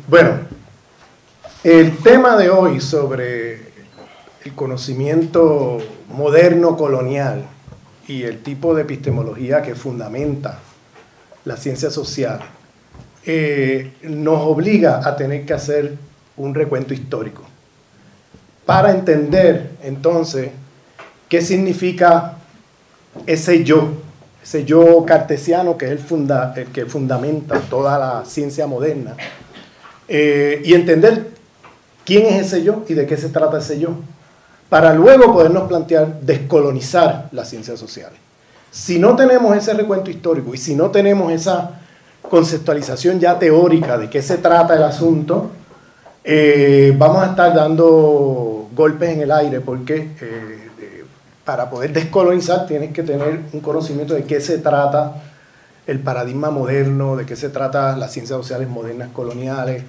Bueno, el tema de hoy sobre el conocimiento moderno colonial y el tipo de epistemología que fundamenta la ciencia social nos obliga a tener que hacer un recuento histórico para entender entonces qué significa ese yo cartesiano que es el que fundamenta toda la ciencia moderna, y entender quién es ese yo y de qué se trata ese yo, para luego podernos plantear descolonizar las ciencias sociales. Si no tenemos ese recuento histórico y si no tenemos esa conceptualización ya teórica de qué se trata el asunto, vamos a estar dando golpes en el aire, porque para poder descolonizar tienes que tener un conocimiento de qué se trata el paradigma moderno, de qué se trata las ciencias sociales modernas coloniales,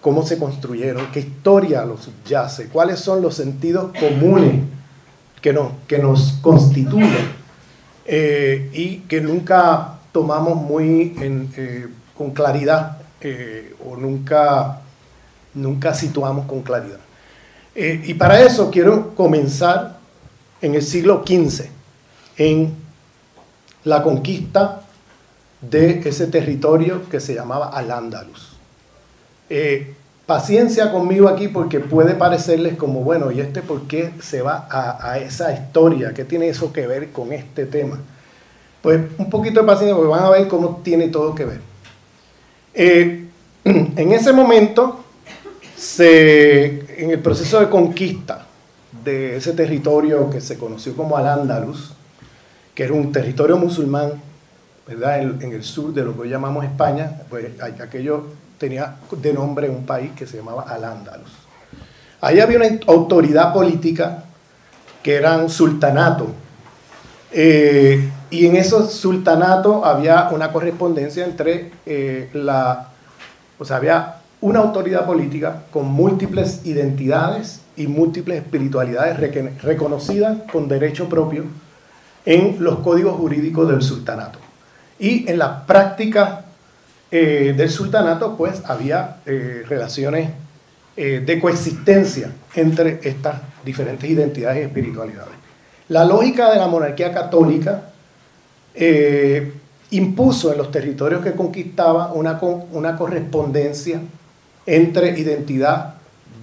cómo se construyeron, qué historia los subyace, cuáles son los sentidos comunes que nos constituyen y que nunca tomamos muy con claridad o nunca situamos con claridad. Y para eso quiero comenzar en el siglo XV, en la conquista de ese territorio que se llamaba Al-Ándalus. Paciencia conmigo aquí, porque puede parecerles como, bueno, ¿y por qué se va a esa historia? ¿Qué tiene eso que ver con este tema? Pues un poquito de paciencia, porque van a ver cómo tiene todo que ver. En ese momento, en el proceso de conquista de ese territorio que se conoció como Al-Ándalus, que era un territorio musulmán, ¿verdad? En el sur de lo que hoy llamamos España, pues aquello tenía de nombre un país que se llamaba Al-Ándalus. Ahí había una autoridad política que eran sultanatos, y en esos sultanatos había una correspondencia entre había una autoridad política con múltiples identidades y múltiples espiritualidades reconocidas con derecho propio en los códigos jurídicos del sultanato. Y en la práctica del sultanato, pues había relaciones de coexistencia entre estas diferentes identidades y espiritualidades. La lógica de la monarquía católica impuso en los territorios que conquistaba una correspondencia entre identidad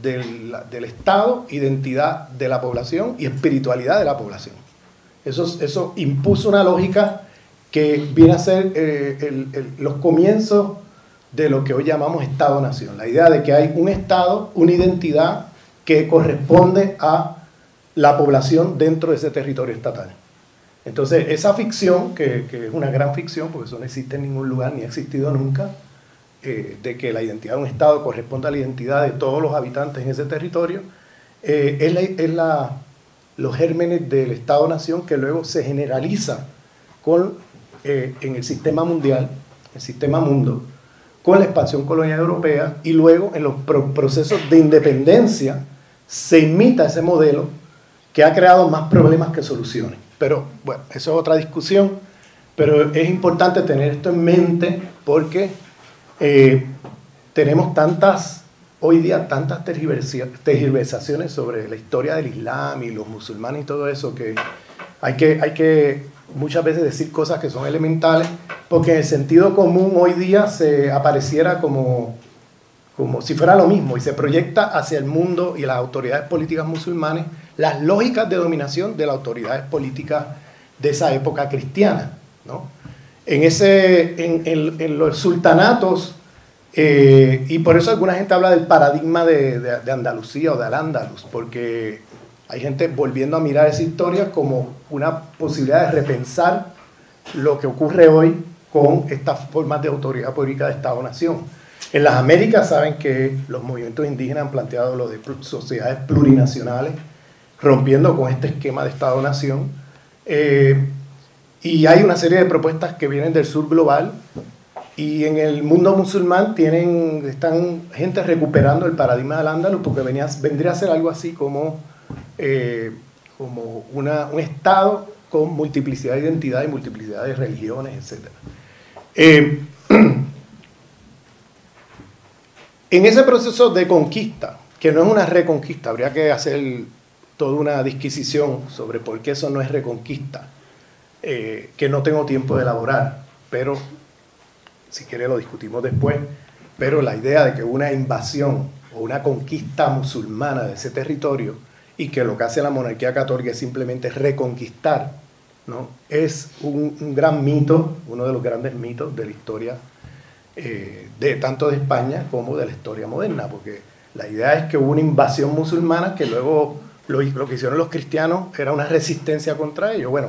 del Estado, identidad de la población y espiritualidad de la población. Eso impuso una lógica que viene a ser los comienzos de lo que hoy llamamos Estado-Nación. La idea de que hay un Estado, una identidad que corresponde a la población dentro de ese territorio estatal. Entonces, esa ficción, que es una gran ficción, porque eso no existe en ningún lugar, ni ha existido nunca, de que la identidad de un Estado corresponde a la identidad de todos los habitantes en ese territorio, los gérmenes del Estado-Nación, que luego se generaliza en el sistema mundial, el sistema mundo, con la expansión colonial europea, y luego en los procesos de independencia se imita ese modelo que ha creado más problemas que soluciones. Pero bueno, eso es otra discusión, pero es importante tener esto en mente porque tenemos hoy día tantas tergiversaciones sobre la historia del Islam y los musulmanes y todo eso, que hay que muchas veces decir cosas que son elementales, porque en el sentido común hoy día se apareciera como si fuera lo mismo, y se proyecta hacia el mundo y las autoridades políticas musulmanes las lógicas de dominación de las autoridades políticas de esa época cristiana, ¿no? En los sultanatos, y por eso alguna gente habla del paradigma de Andalucía o de Al-Ándalus, porque hay gente volviendo a mirar esa historia como una posibilidad de repensar lo que ocurre hoy con estas formas de autoridad política de Estado-Nación. En las Américas saben que los movimientos indígenas han planteado lo de sociedades plurinacionales, rompiendo con este esquema de Estado-Nación. Y hay una serie de propuestas que vienen del sur global, y en el mundo musulmán están gente recuperando el paradigma del Al-Ándalus, porque vendría a ser algo así como un Estado con multiplicidad de identidades y multiplicidad de religiones, etc. En ese proceso de conquista, que no es una reconquista, habría que hacer toda una disquisición sobre por qué eso no es reconquista, que no tengo tiempo de elaborar, pero si quiere lo discutimos después, pero la idea de que una invasión o una conquista musulmana de ese territorio y que lo que hace la monarquía católica es simplemente reconquistar, ¿no? Es un gran mito, uno de los grandes mitos de la historia de tanto de España como de la historia moderna, porque la idea es que hubo una invasión musulmana que luego lo que hicieron los cristianos era una resistencia contra ellos. Bueno,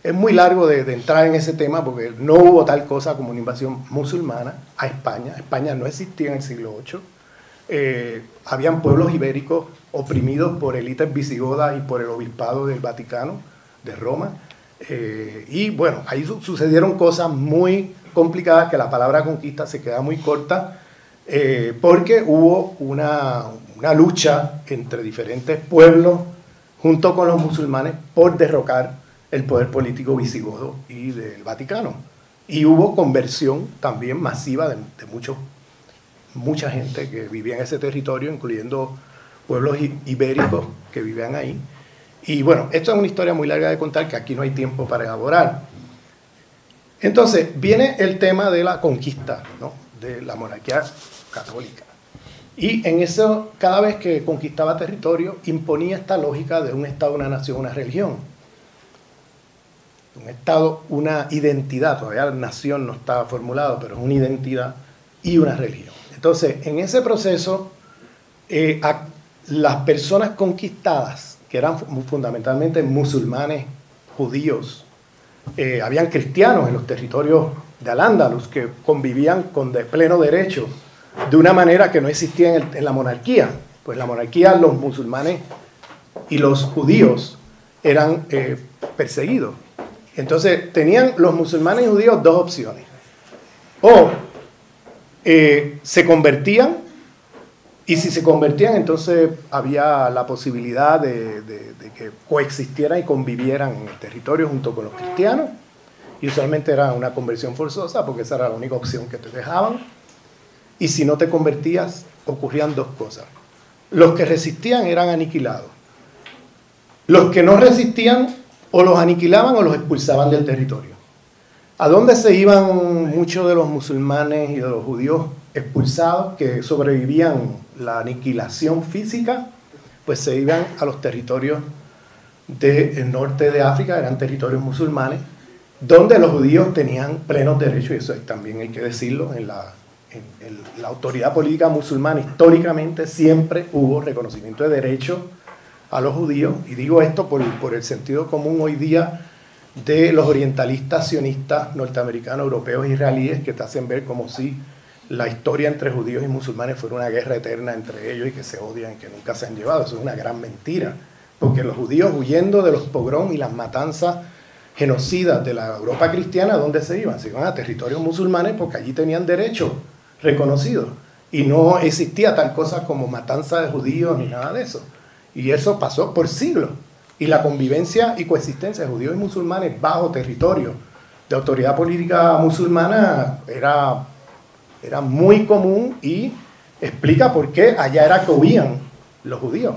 es muy largo de entrar en ese tema porque no hubo tal cosa como una invasión musulmana a España. España no existía en el siglo VIII. Habían pueblos ibéricos oprimidos por élites visigodas y por el obispado del Vaticano, de Roma. Y bueno, ahí sucedieron cosas muy complicadas que la palabra conquista se queda muy corta porque hubo una lucha entre diferentes pueblos junto con los musulmanes por derrocar el poder político visigodo y del Vaticano. Y hubo conversión también masiva de mucha gente que vivía en ese territorio, incluyendo pueblos ibéricos que vivían ahí. Y bueno, esto es una historia muy larga de contar que aquí no hay tiempo para elaborar. Entonces, viene el tema de la conquista, ¿no?, de la monarquía católica. Y en eso, cada vez que conquistaba territorio, imponía esta lógica de un Estado, una nación, una religión. Un Estado, una identidad, todavía la nación no estaba formulado, pero es una identidad y una religión. Entonces, en ese proceso, las personas conquistadas, que eran fundamentalmente musulmanes, judíos, habían cristianos en los territorios de Al-Ándalus que convivían con de pleno derecho, de una manera que no existía en la monarquía. Pues la monarquía, los musulmanes y los judíos eran perseguidos. Entonces tenían los musulmanes y judíos dos opciones. O se convertían, y si se convertían entonces había la posibilidad de que coexistieran y convivieran en el territorio junto con los cristianos, y usualmente era una conversión forzosa porque esa era la única opción que te dejaban. Y si no te convertías, ocurrían dos cosas. Los que resistían eran aniquilados. Los que no resistían o los aniquilaban o los expulsaban del territorio. ¿A dónde se iban muchos de los musulmanes y de los judíos expulsados que sobrevivían la aniquilación física? Pues se iban a los territorios del norte de África, eran territorios musulmanes, donde los judíos tenían plenos derechos, y eso también hay que decirlo, en la autoridad política musulmana históricamente siempre hubo reconocimiento de derechos a los judíos, y digo esto por el sentido común hoy día de los orientalistas sionistas norteamericanos, europeos, israelíes, que te hacen ver como si la historia entre judíos y musulmanes fuera una guerra eterna entre ellos y que se odian y que nunca se han llevado. Eso es una gran mentira, porque los judíos, huyendo de los pogroms y las matanzas genocidas de la Europa cristiana, ¿dónde se iban? Se iban a territorios musulmanes porque allí tenían derechos reconocidos y no existía tal cosa como matanza de judíos ni nada de eso. Y eso pasó por siglos. Y la convivencia y coexistencia de judíos y musulmanes bajo territorio de autoridad política musulmana era muy común, y explica por qué allá era que huían los judíos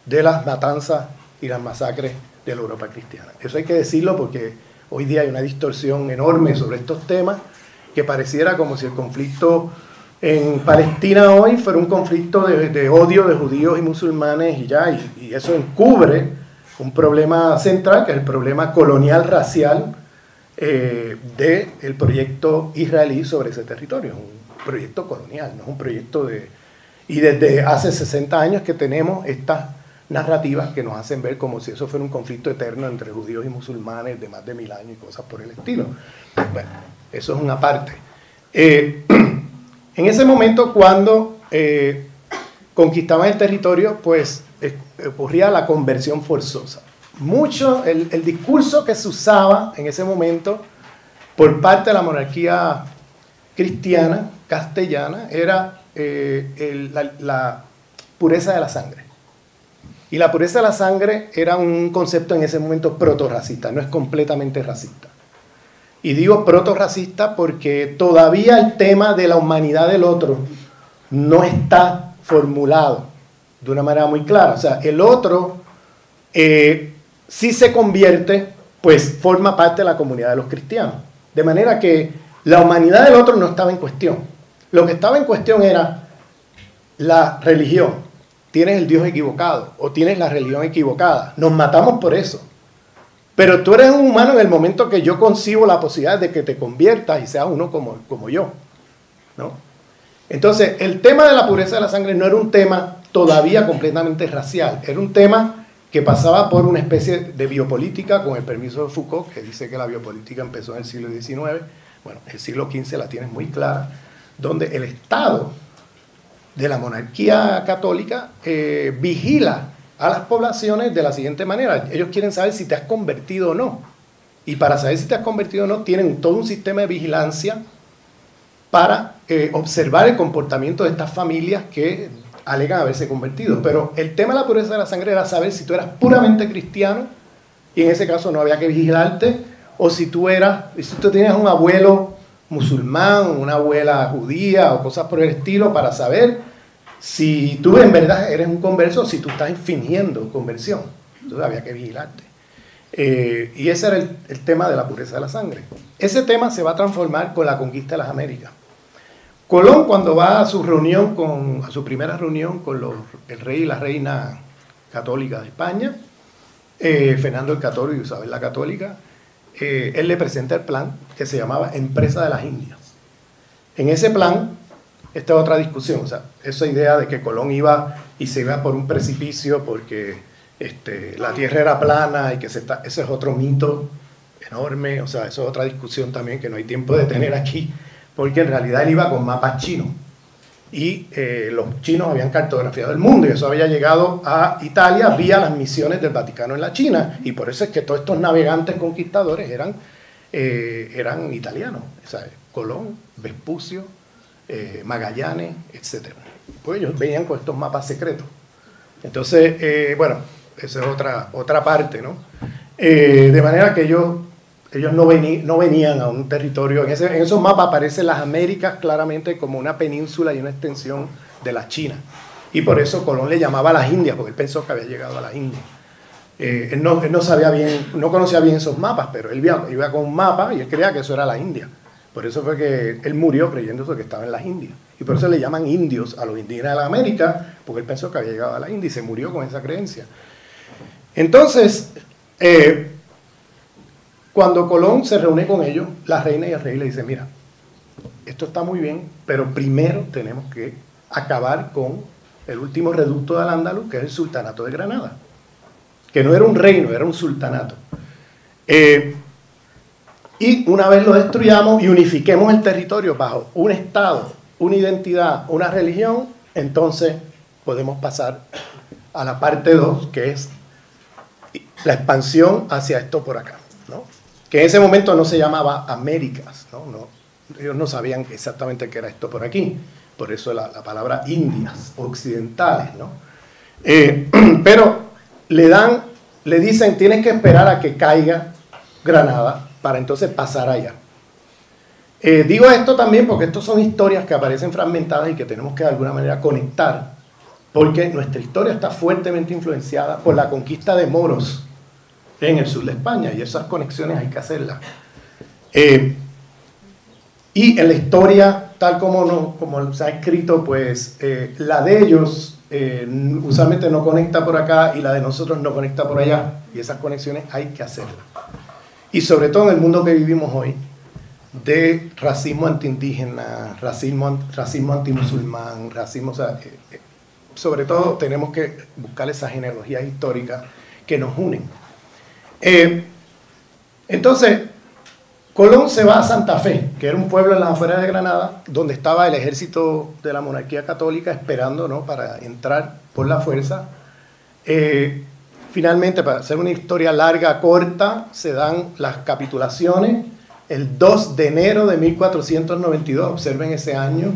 de las matanzas y las masacres de la Europa cristiana. Eso hay que decirlo porque hoy día hay una distorsión enorme sobre estos temas, que pareciera como si el conflicto en Palestina hoy fuera un conflicto de odio de judíos y musulmanes y ya, y eso encubre un problema central, que es el problema colonial racial del proyecto israelí sobre ese territorio. Es un proyecto colonial, no es un proyecto de... Y desde hace 60 años que tenemos estas narrativas que nos hacen ver como si eso fuera un conflicto eterno entre judíos y musulmanes de más de 1000 años y cosas por el estilo. Bueno, eso es una parte. En ese momento, cuando conquistaban el territorio, pues ocurría la conversión forzosa. Mucho, el discurso que se usaba en ese momento por parte de la monarquía cristiana, castellana, era la pureza de la sangre. Y la pureza de la sangre era un concepto en ese momento proto-racista, no es completamente racista. Y digo proto-racista porque todavía el tema de la humanidad del otro no está formulado de una manera muy clara. O sea, el otro, si se convierte, pues forma parte de la comunidad de los cristianos. De manera que la humanidad del otro no estaba en cuestión. Lo que estaba en cuestión era la religión. Tienes el Dios equivocado o tienes la religión equivocada. Nos matamos por eso. Pero tú eres un humano en el momento que yo concibo la posibilidad de que te conviertas y seas uno como yo, ¿no? Entonces, el tema de la pureza de la sangre no era un tema todavía completamente racial. Era un tema que pasaba por una especie de biopolítica, con el permiso de Foucault, que dice que la biopolítica empezó en el siglo XIX. Bueno, el siglo XV la tienes muy clara, donde el Estado de la monarquía católica vigila a las poblaciones de la siguiente manera. Ellos quieren saber si te has convertido o no. Y para saber si te has convertido o no, tienen todo un sistema de vigilancia para observar el comportamiento de estas familias que alegan haberse convertido. Pero el tema de la pureza de la sangre era saber si tú eras puramente cristiano, y en ese caso no había que vigilarte, o si tú tenías un abuelo musulmán, una abuela judía o cosas por el estilo, para saber si tú en verdad eres un converso o si tú estás fingiendo conversión. Entonces había que vigilarte. Y ese era el tema de la pureza de la sangre. Ese tema se va a transformar con la conquista de las Américas. Colón, cuando va a su reunión, a su primera reunión con el rey y la reina católica de España, Fernando el Católico y Isabel la Católica, él le presenta el plan que se llamaba Empresa de las Indias. En ese plan, esta es otra discusión, o sea, esa idea de que Colón iba y se iba por un precipicio porque la tierra era plana y que ese es otro mito enorme, o sea, eso es otra discusión también que no hay tiempo de tener aquí, porque en realidad él iba con mapas chinos y los chinos habían cartografiado el mundo y eso había llegado a Italia vía las misiones del Vaticano en la China, y por eso es que todos estos navegantes conquistadores eran italianos, o sea, Colón, Vespucio, Magallanes, etc. Pues ellos venían con estos mapas secretos. Entonces, bueno, esa es otra parte, ¿no? De manera que ellos no venían a un territorio. En esos mapas aparecen las Américas claramente como una península y una extensión de la China. Y por eso Colón le llamaba a las Indias, porque él pensó que había llegado a las Indias. Él no sabía bien, no conocía bien esos mapas, pero él iba con un mapa y él creía que eso era la India. Por eso fue que él murió creyendo que estaba en las Indias. Y por eso le llaman indios a los indígenas de la América, porque él pensó que había llegado a la India y se murió con esa creencia. Entonces, cuando Colón se reúne con ellos, la reina y el rey le dicen, mira, esto está muy bien, pero primero tenemos que acabar con el último reducto de Al-Ándalus, que es el sultanato de Granada, que no era un reino, era un sultanato. Y una vez lo destruyamos y unifiquemos el territorio bajo un estado, una identidad, una religión, entonces podemos pasar a la parte 2, que es la expansión hacia esto por acá, ¿no? Que en ese momento no se llamaba Américas, ¿no? Ellos no sabían exactamente qué era esto por aquí, por eso la palabra Indias, occidentales, ¿no? Pero le dicen, tienes que esperar a que caiga Granada para entonces pasar allá. Digo esto también porque estas son historias que aparecen fragmentadas y que tenemos que de alguna manera conectar, porque nuestra historia está fuertemente influenciada por la conquista de moros en el sur de España, y esas conexiones hay que hacerlas. Y en la historia, tal como se ha escrito, pues la de ellos usualmente no conecta por acá y la de nosotros no conecta por allá, y esas conexiones hay que hacerlas. Y sobre todo en el mundo que vivimos hoy, de racismo antiindígena, racismo antimusulmán, racismo, o sea, sobre todo tenemos que buscar esas genealogías históricas que nos unen. Entonces, Colón se va a Santa Fe, que era un pueblo en las afueras de Granada, donde estaba el ejército de la monarquía católica esperando, ¿no?, para entrar por la fuerza. Finalmente, para hacer una historia larga, corta, se dan las capitulaciones. El 2 de enero de 1492, observen ese año,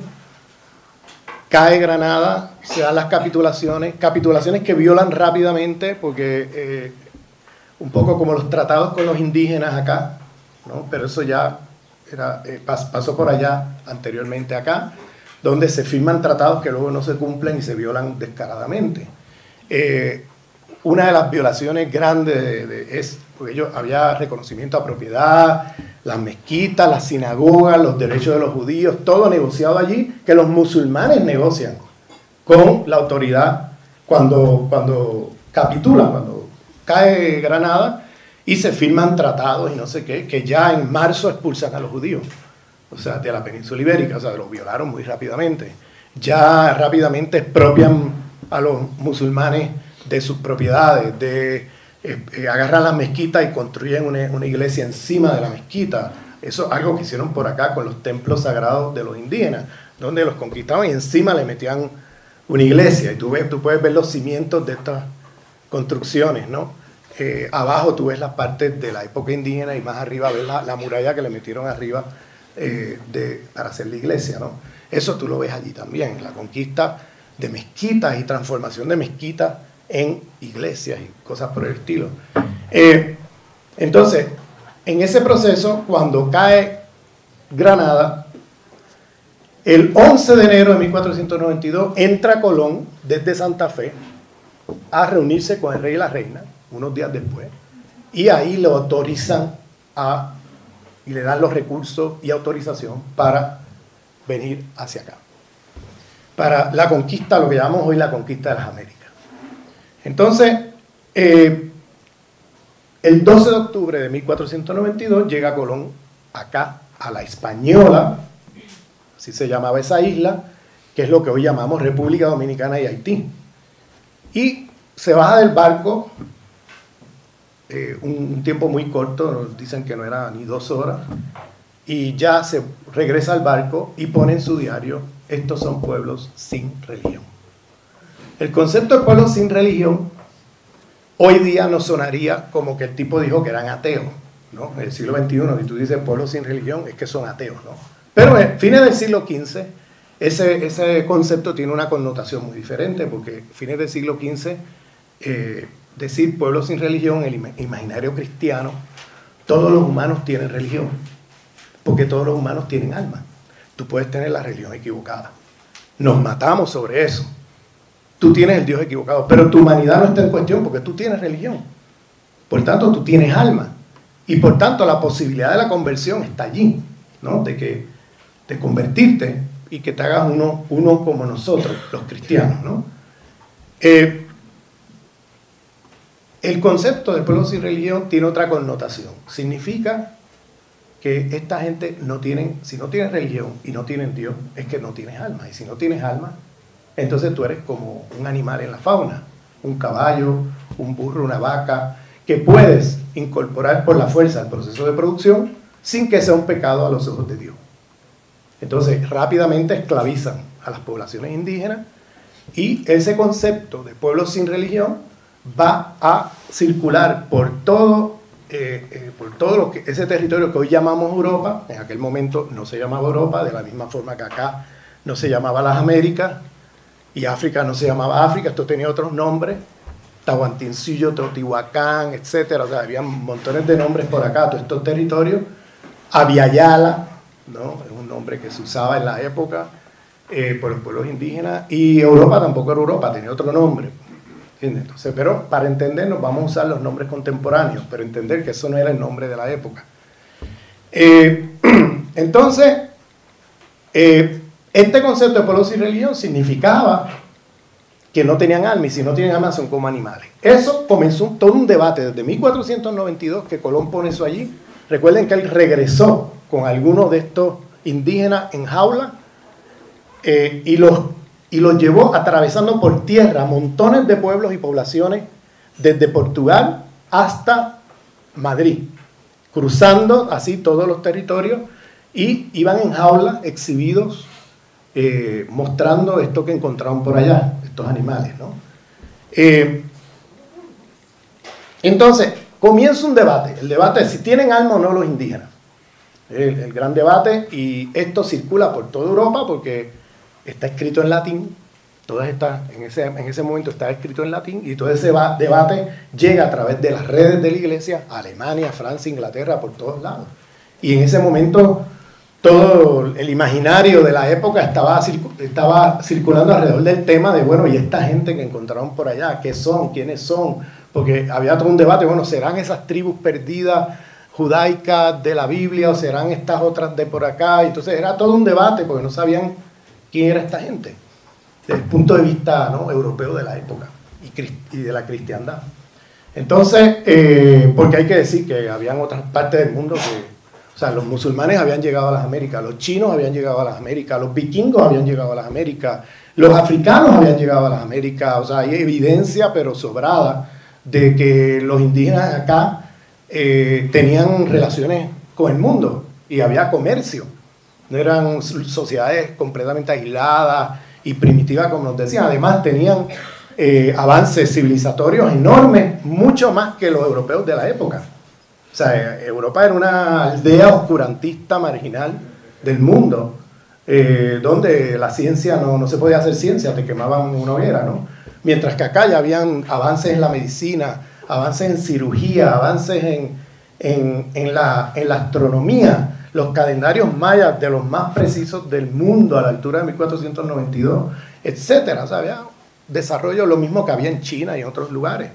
cae Granada, se dan las capitulaciones que violan rápidamente, porque un poco como los tratados con los indígenas acá, ¿no? Pero eso ya pasó por allá anteriormente acá, donde se firman tratados que luego no se cumplen y se violan descaradamente. Una de las violaciones grandes es, porque había reconocimiento a propiedad, las mezquitas, las sinagogas, los derechos de los judíos, todo negociado allí, que los musulmanes negocian con la autoridad cuando capitulan, cuando cae Granada, y se firman tratados y no sé qué, que ya en marzo expulsan a los judíos, o sea, de la península ibérica, o sea, los violaron muy rápidamente. Ya rápidamente expropian a los musulmanes de sus propiedades, agarran las mezquitas y construyen una iglesia encima de la mezquita. Eso es algo que hicieron por acá con los templos sagrados de los indígenas, donde los conquistaban y encima le metían una iglesia. Y tú puedes ver los cimientos de estas construcciones, ¿no? Abajo tú ves las partes de la época indígena y más arriba ves la muralla que le metieron arriba para hacer la iglesia, ¿no? Eso tú lo ves allí también, la conquista de mezquitas y transformación de mezquitas en iglesias y cosas por el estilo. Entonces, en ese proceso, cuando cae Granada, el 11 de enero de 1492 entra Colón desde Santa Fe a reunirse con el rey y la reina, unos días después, y ahí le autorizan y le dan los recursos y autorización para venir hacia acá, para la conquista, lo que llamamos hoy la conquista de las Américas. Entonces, el 12 de octubre de 1492 llega Colón acá a la Española, así se llamaba esa isla, que es lo que hoy llamamos República Dominicana y Haití. Y se baja del barco un tiempo muy corto, nos dicen que no era ni 2 horas, y ya se regresa al barco y pone en su diario: estos son pueblos sin religión. El concepto de pueblos sin religión hoy día nos sonaría como que el tipo dijo que eran ateos, ¿no? En el siglo XXI, si tú dices pueblos sin religión, es que son ateos, ¿no? Pero en fines del siglo XV, ese concepto tiene una connotación muy diferente, porque fines del siglo XV, decir pueblos sin religión, el imaginario cristiano, todos los humanos tienen religión, porque todos los humanos tienen alma. Tú puedes tener la religión equivocada. Nos matamos sobre eso. Tú tienes el Dios equivocado, pero tu humanidad no está en cuestión porque tú tienes religión. Por tanto, tú tienes alma. Y por tanto, la posibilidad de la conversión está allí, ¿no? De convertirte y que te hagas uno como nosotros, los cristianos, ¿no? El concepto de pueblo sin religión tiene otra connotación. Significa que esta gente si no tienen religión y no tienen Dios, es que no tienes alma. Y si no tienes alma, entonces tú eres como un animal en la fauna, un caballo, un burro, una vaca, que puedes incorporar por la fuerza al proceso de producción sin que sea un pecado a los ojos de Dios. Entonces rápidamente esclavizan a las poblaciones indígenas y ese concepto de pueblos sin religión va a circular por todo ese territorio que hoy llamamos Europa. En aquel momento no se llamaba Europa, de la misma forma que acá no se llamaba las Américas, y África no se llamaba África, esto tenía otros nombres, Tahuantinsuyo, Teotihuacán, etc. O sea, había montones de nombres por acá, todos estos territorios. Aviala, ¿no? Es un nombre que se usaba en la época por los pueblos indígenas, y Europa tampoco era Europa, tenía otro nombre. Entonces, pero para entendernos vamos a usar los nombres contemporáneos, pero entender que eso no era el nombre de la época. Entonces, este concepto de pueblo sin religión significaba que no tenían alma, y si no tienen alma son como animales. Eso comenzó todo un debate desde 1492 que Colón pone eso allí. Recuerden que él regresó con algunos de estos indígenas en jaula y los llevó atravesando por tierra montones de pueblos y poblaciones desde Portugal hasta Madrid, cruzando así todos los territorios, y iban en jaula exhibidos, mostrando esto que encontraron por allá, estos animales, ¿no? Entonces comienza un debate, el debate es si tienen alma o no los indígenas, el gran debate, y esto circula por toda Europa porque está escrito en latín. En ese momento está escrito en latín, y todo ese debate llega a través de las redes de la iglesia a Alemania, Francia, Inglaterra, por todos lados. Y en ese momento todo el imaginario de la época estaba circulando alrededor del tema de, bueno, y esta gente que encontraron por allá, ¿qué son? ¿Quiénes son? Porque había todo un debate, bueno, ¿serán esas tribus perdidas judaicas de la Biblia o serán estas otras de por acá? Y entonces era todo un debate porque no sabían quién era esta gente, desde el punto de vista, ¿no?, europeo de la época y de la cristiandad. Entonces, porque hay que decir que habían otras partes del mundo que, o sea, los musulmanes habían llegado a las Américas, los chinos habían llegado a las Américas, los vikingos habían llegado a las Américas, los africanos habían llegado a las Américas, o sea, hay evidencia, pero sobrada, de que los indígenas acá tenían relaciones con el mundo y había comercio. No eran sociedades completamente aisladas y primitivas, como nos decían. Además, tenían avances civilizatorios enormes, mucho más que los europeos de la época. O sea, Europa era una aldea oscurantista marginal del mundo, donde la ciencia no se podía hacer ciencia, te quemaban una hoguera, ¿no? Mientras que acá ya habían avances en la medicina, avances en cirugía, avances en la astronomía, los calendarios mayas de los más precisos del mundo a la altura de 1492, etcétera. O sea, había desarrollo lo mismo que había en China y en otros lugares.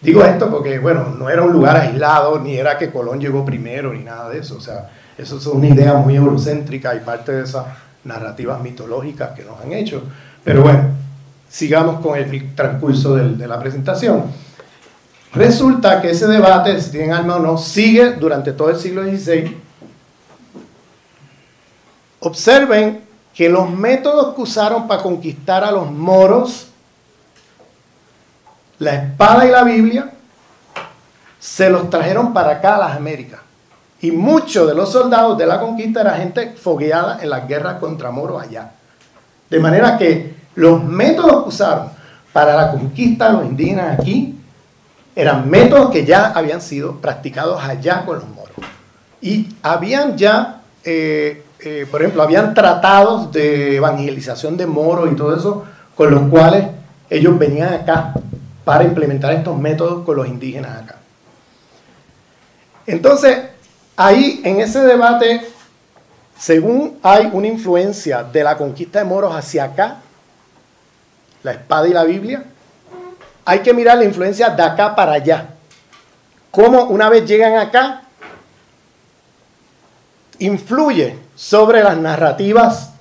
Digo esto porque, bueno, no era un lugar aislado, ni era que Colón llegó primero, ni nada de eso. O sea, eso es una idea muy eurocéntrica y parte de esas narrativas mitológicas que nos han hecho. Pero bueno, sigamos con el transcurso de la presentación. Resulta que ese debate, si tienen alma o no, sigue durante todo el siglo XVI. Observen que los métodos que usaron para conquistar a los moros, la espada y la Biblia, se los trajeron para acá a las Américas. Y muchos de los soldados de la conquista eran gente fogueada en las guerras contra moros allá. De manera que los métodos que usaron para la conquista de los indígenas aquí eran métodos que ya habían sido practicados allá con los moros. Y habían ya, por ejemplo, habían tratados de evangelización de moros y todo eso, con los cuales ellos venían acá para implementar estos métodos con los indígenas acá. Entonces, ahí en ese debate, según hay una influencia de la conquista de moros hacia acá, la espada y la Biblia, hay que mirar la influencia de acá para allá. Cómo una vez llegan acá, influye sobre las narrativas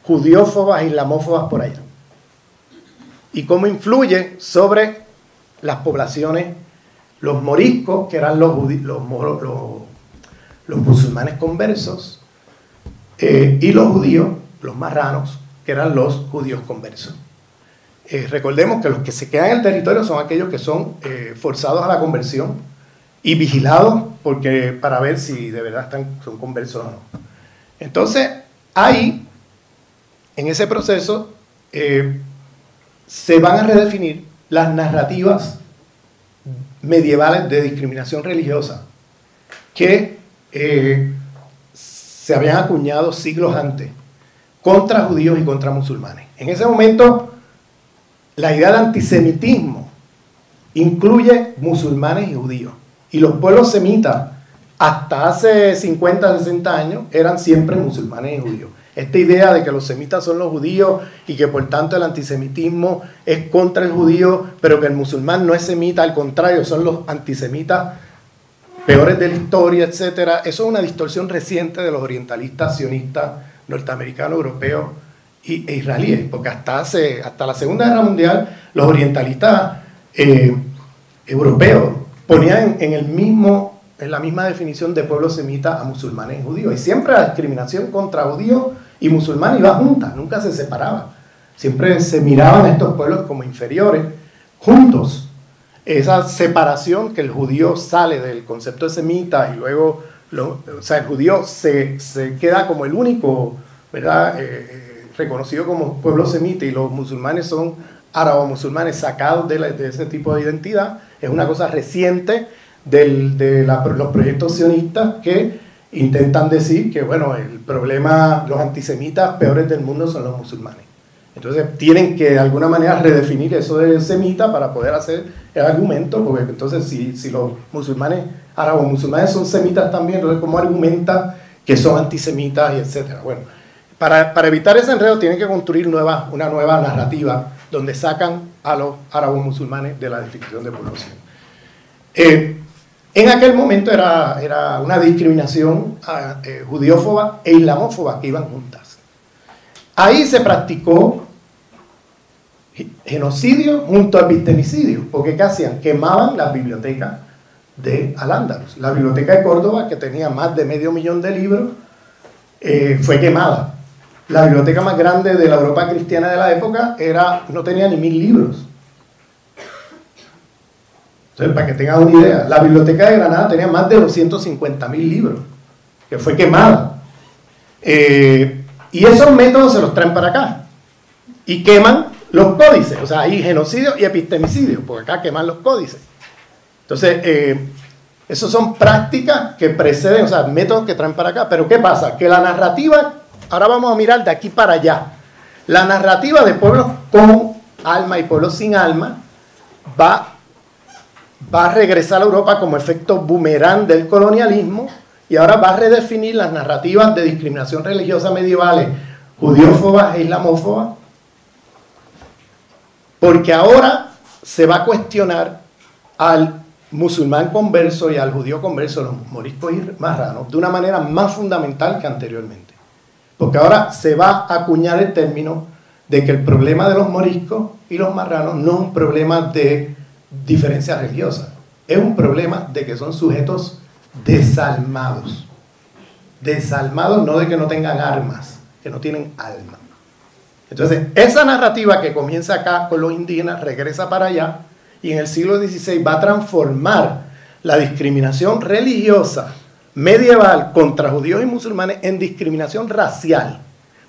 judiófobas e islamófobas por allá. Y cómo influye sobre las poblaciones, los moriscos, que eran los musulmanes conversos, y los judíos, los marranos, que eran los judíos conversos. Recordemos que los que se quedan en el territorio son aquellos que son forzados a la conversión y vigilados para ver si de verdad son conversos o no. Entonces, ahí, en ese proceso, se van a redefinir las narrativas medievales de discriminación religiosa que se habían acuñado siglos antes contra judíos y contra musulmanes. En ese momento, la idea de antisemitismo incluye musulmanes y judíos. Y los pueblos semitas, hasta hace 50, 60 años, eran siempre musulmanes y judíos. Esta idea de que los semitas son los judíos y que por tanto el antisemitismo es contra el judío, pero que el musulmán no es semita, al contrario, son los antisemitas peores de la historia, etcétera. Eso es una distorsión reciente de los orientalistas sionistas norteamericanos, europeos e israelíes, porque hasta la Segunda Guerra Mundial los orientalistas europeos ponían en la misma definición de pueblo semita a musulmanes y judíos, y siempre la discriminación contra judíos y musulmanes iba junta, nunca se separaba, siempre se miraban a estos pueblos como inferiores, juntos. Esa separación que el judío sale del concepto de semita y luego o sea, el judío se queda como el único, ¿verdad?, reconocido como pueblo semita, y los musulmanes son árabo-musulmanes sacados de ese tipo de identidad. Es una cosa reciente de los proyectos sionistas que intentan decir que, bueno, el problema, los antisemitas peores del mundo son los musulmanes. Entonces tienen que de alguna manera redefinir eso de semita para poder hacer el argumento, porque entonces si los musulmanes, árabo-musulmanes son semitas también, entonces ¿cómo argumenta que son antisemitas y etcétera. Bueno, para evitar ese enredo tienen que construir una nueva narrativa donde sacan a los árabes musulmanes de la definición de población. En aquel momento era una discriminación judiófoba e islamófoba que iban juntas. Ahí se practicó genocidio junto a epistemicidio, porque ¿qué hacían? Quemaban las bibliotecas de Al-Ándalus. La biblioteca de Córdoba, que tenía más de 500.000 de libros, fue quemada. La biblioteca más grande de la Europa cristiana de la época no tenía ni 1000 libros. Entonces, para que tengan una idea, la biblioteca de Granada tenía más de 250.000 libros, que fue quemada. Y esos métodos se los traen para acá. Y queman los códices. O sea, hay genocidio y epistemicidio, porque acá queman los códices. Entonces, esas son prácticas que preceden, o sea, métodos que traen para acá. Pero ¿qué pasa? Que la narrativa, ahora vamos a mirar de aquí para allá, la narrativa de pueblos con alma y pueblos sin alma va a regresar a Europa como efecto boomerang del colonialismo y ahora va a redefinir las narrativas de discriminación religiosa medievales, judiófobas e islamófobas, porque ahora se va a cuestionar al musulmán converso y al judío converso, los moriscos y marranos, de una manera más fundamental que anteriormente. Porque ahora se va a acuñar el término de que el problema de los moriscos y los marranos no es un problema de diferencia religiosa, es un problema de que son sujetos desalmados. Desalmados no de que no tengan armas, que no tienen alma. Entonces, esa narrativa que comienza acá con los indígenas regresa para allá y en el siglo XVI va a transformar la discriminación religiosa medieval contra judíos y musulmanes en discriminación racial.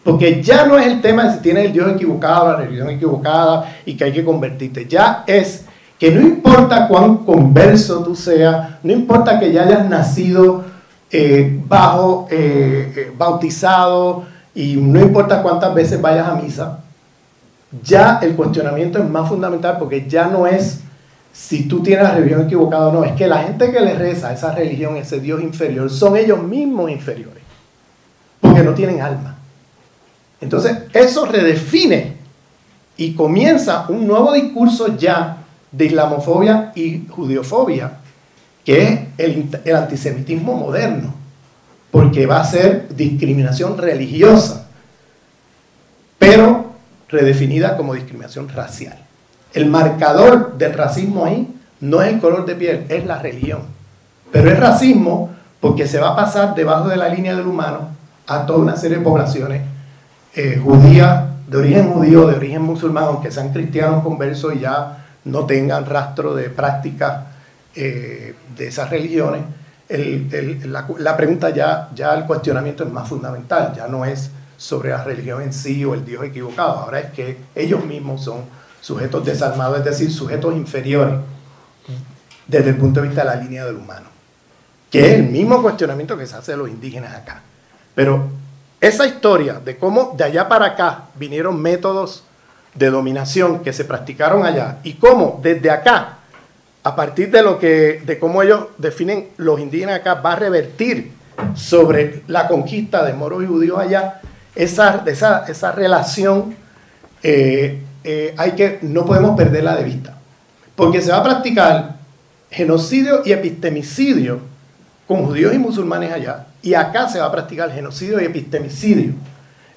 Porque ya no es el tema de si tienes el Dios equivocado, la religión equivocada y que hay que convertirte. Ya es que no importa cuán converso tú seas, no importa que ya hayas nacido bautizado y no importa cuántas veces vayas a misa, ya el cuestionamiento es más fundamental porque ya no es si tú tienes la religión equivocada o no, es que la gente que le reza a esa religión, ese Dios inferior, son ellos mismos inferiores, porque no tienen alma. Entonces, eso redefine y comienza un nuevo discurso ya de islamofobia y judiofobia, que es el antisemitismo moderno, porque va a ser discriminación religiosa, pero redefinida como discriminación racial. El marcador del racismo ahí no es el color de piel, es la religión. Pero es racismo porque se va a pasar debajo de la línea del humano a toda una serie de poblaciones judías, de origen judío, de origen musulmán, aunque sean cristianos conversos y ya no tengan rastro de prácticas de esas religiones. La pregunta el cuestionamiento es más fundamental, ya no es sobre la religión en sí o el Dios equivocado, ahora es que ellos mismos son sujetos desalmados, es decir, sujetos inferiores desde el punto de vista de la línea del humano, que es el mismo cuestionamiento que se hace de los indígenas acá. Pero esa historia de cómo de allá para acá vinieron métodos de dominación que se practicaron allá y cómo desde acá, a partir de cómo ellos definen los indígenas acá, va a revertir sobre la conquista de moros y judíos allá, esa relación no podemos perderla de vista, porque se va a practicar genocidio y epistemicidio con judíos y musulmanes allá, y acá se va a practicar genocidio y epistemicidio.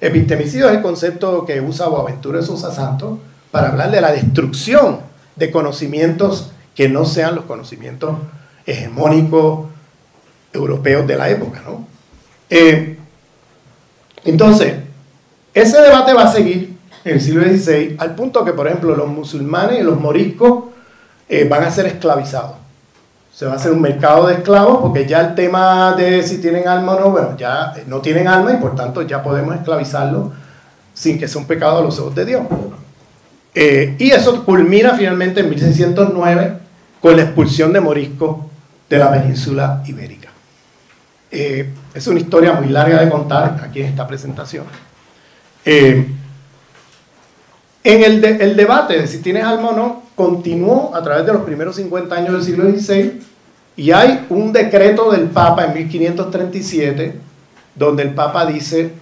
Epistemicidio es el concepto que usa Boaventura de Sousa Santos para hablar de la destrucción de conocimientos que no sean los conocimientos hegemónicos europeos de la época, ¿no? Entonces, ese debate va a seguir en el siglo XVI, al punto que, por ejemplo, los musulmanes y los moriscos van a ser esclavizados. Se va a hacer un mercado de esclavos, porque ya el tema de si tienen alma o no, bueno, ya no tienen alma y por tanto ya podemos esclavizarlos sin que sea un pecado a los ojos de Dios. Y eso culmina finalmente en 1609 con la expulsión de moriscos de la península ibérica. Es una historia muy larga de contar aquí en esta presentación. En el debate de si tienes alma o no continuó a través de los primeros 50 años del siglo XVI y hay un decreto del Papa en 1537 donde el Papa dice,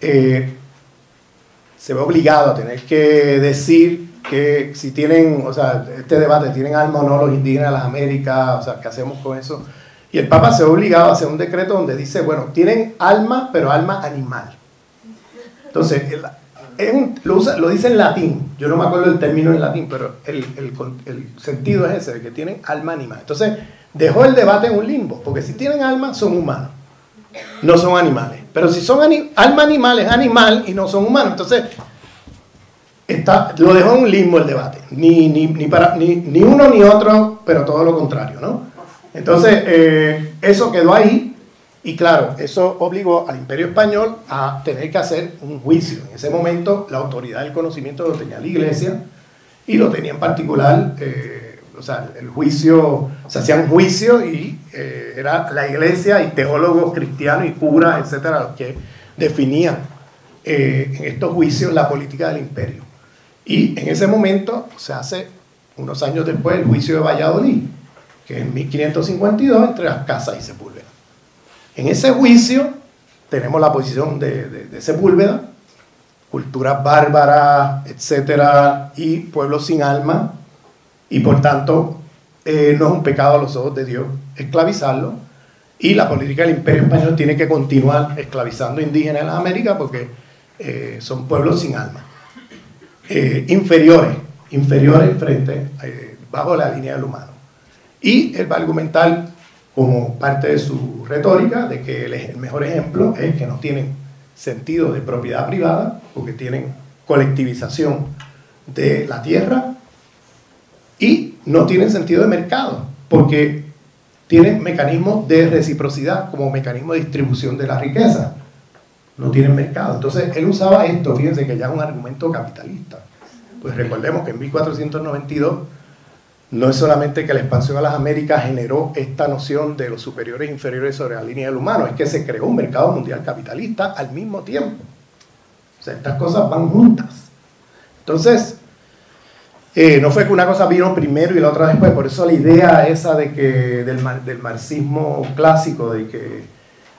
se ve obligado a tener que decir que si tienen, o sea, este debate, ¿tienen alma o no los indígenas de las Américas? O sea, ¿qué hacemos con eso? Y el Papa se ve obligado a hacer un decreto donde dice, bueno, tienen alma, pero alma animal. Entonces, lo dice en latín, yo no me acuerdo del término en latín, pero el sentido es ese, de que tienen alma animal. Entonces, dejó el debate en un limbo, porque si tienen alma, son humanos, no son animales. Pero si son alma animal, es animal y no son humanos. Entonces, lo dejó en un limbo el debate, ni uno ni otro, pero todo lo contrario, ¿no? Entonces, eso quedó ahí, y claro, eso obligó al Imperio Español a tener que hacer un juicio. En ese momento, la autoridad del conocimiento lo tenía la Iglesia, y lo tenía en particular, o sea, el juicio, se hacía un juicio y era la Iglesia y teólogos cristianos y curas, etcétera, los que definían en estos juicios la política del imperio. Y en ese momento, se hace unos años después, el juicio de Valladolid, que en 1552 entre las Casas y Sepúlveda. En ese juicio tenemos la posición de Sepúlveda, culturas bárbaras, etcétera, y pueblos sin alma, y por tanto no es un pecado a los ojos de Dios esclavizarlo, y la política del Imperio Español tiene que continuar esclavizando indígenas en las Américas porque son pueblos sin alma, inferiores frente, bajo la línea del humano. Y él va a argumentar como parte de su retórica de que el mejor ejemplo es que no tienen sentido de propiedad privada, porque tienen colectivización de la tierra, y no tienen sentido de mercado, porque tienen mecanismos de reciprocidad como mecanismo de distribución de la riqueza. No tienen mercado. Entonces, él usaba esto, fíjense que ya es un argumento capitalista. Pues recordemos que en 1492 no es solamente que la expansión a las Américas generó esta noción de los superiores e inferiores sobre la línea del humano, es que se creó un mercado mundial capitalista al mismo tiempo. O sea, estas cosas van juntas. Entonces, no fue que una cosa vino primero y la otra después. Por eso la idea esa de que del marxismo clásico, de que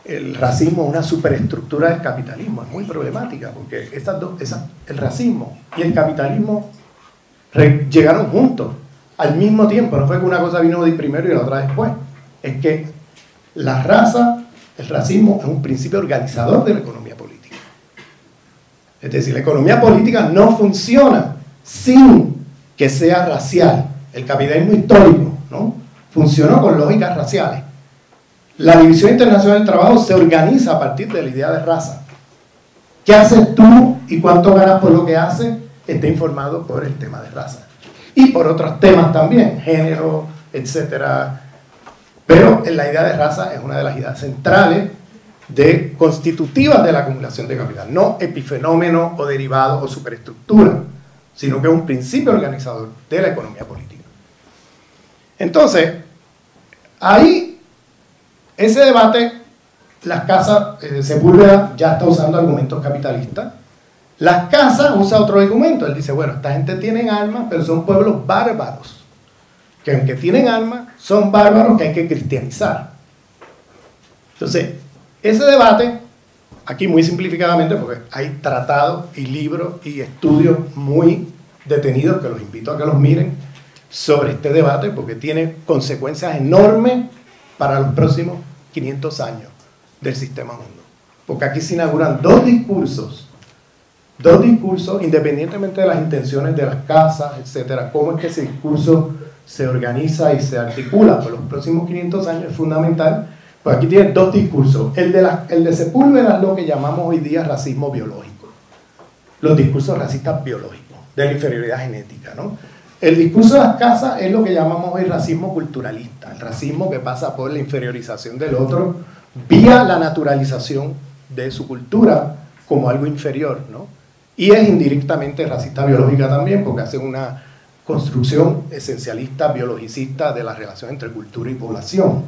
el racismo es una superestructura del capitalismo, es muy problemática, porque el racismo y el capitalismo llegaron juntos al mismo tiempo. No fue que una cosa vino de primero y la otra después. Es que la raza, el racismo, es un principio organizador de la economía política. Es decir, la economía política no funciona sin que sea racial. El capitalismo histórico, ¿no?, funcionó con lógicas raciales. La División Internacional del Trabajo se organiza a partir de la idea de raza. ¿Qué haces tú y cuánto ganas por lo que haces? Está informado por el tema de raza. Y por otros temas también, género, etcétera. Pero la idea de raza es una de las ideas centrales constitutivas de la acumulación de capital. No epifenómeno o derivado o superestructura, sino que es un principio organizador de la economía política. Entonces, ahí, ese debate, las Casas, Sepúlveda ya está usando argumentos capitalistas. Las Casas usa otro argumento. Él dice, bueno, esta gente tiene alma, pero son pueblos bárbaros, que aunque tienen alma, son bárbaros que hay que cristianizar. Entonces, ese debate, aquí muy simplificadamente, porque hay tratados y libros y estudios muy detenidos, que los invito a que los miren, sobre este debate, porque tiene consecuencias enormes para los próximos 500 años del sistema mundo. Porque aquí se inauguran dos discursos, independientemente de las intenciones de las casas, etcétera. Cómo es que ese discurso se organiza y se articula por los próximos 500 años es fundamental. Pues aquí tienen dos discursos. El de Sepúlveda es lo que llamamos hoy día racismo biológico. Los discursos racistas biológicos, de la inferioridad genética, ¿no? El discurso de las casas es lo que llamamos hoy racismo culturalista, el racismo que pasa por la inferiorización del otro vía la naturalización de su cultura como algo inferior, ¿no? Y es indirectamente racista biológica también, porque hace una construcción esencialista, biologicista de la relación entre cultura y población.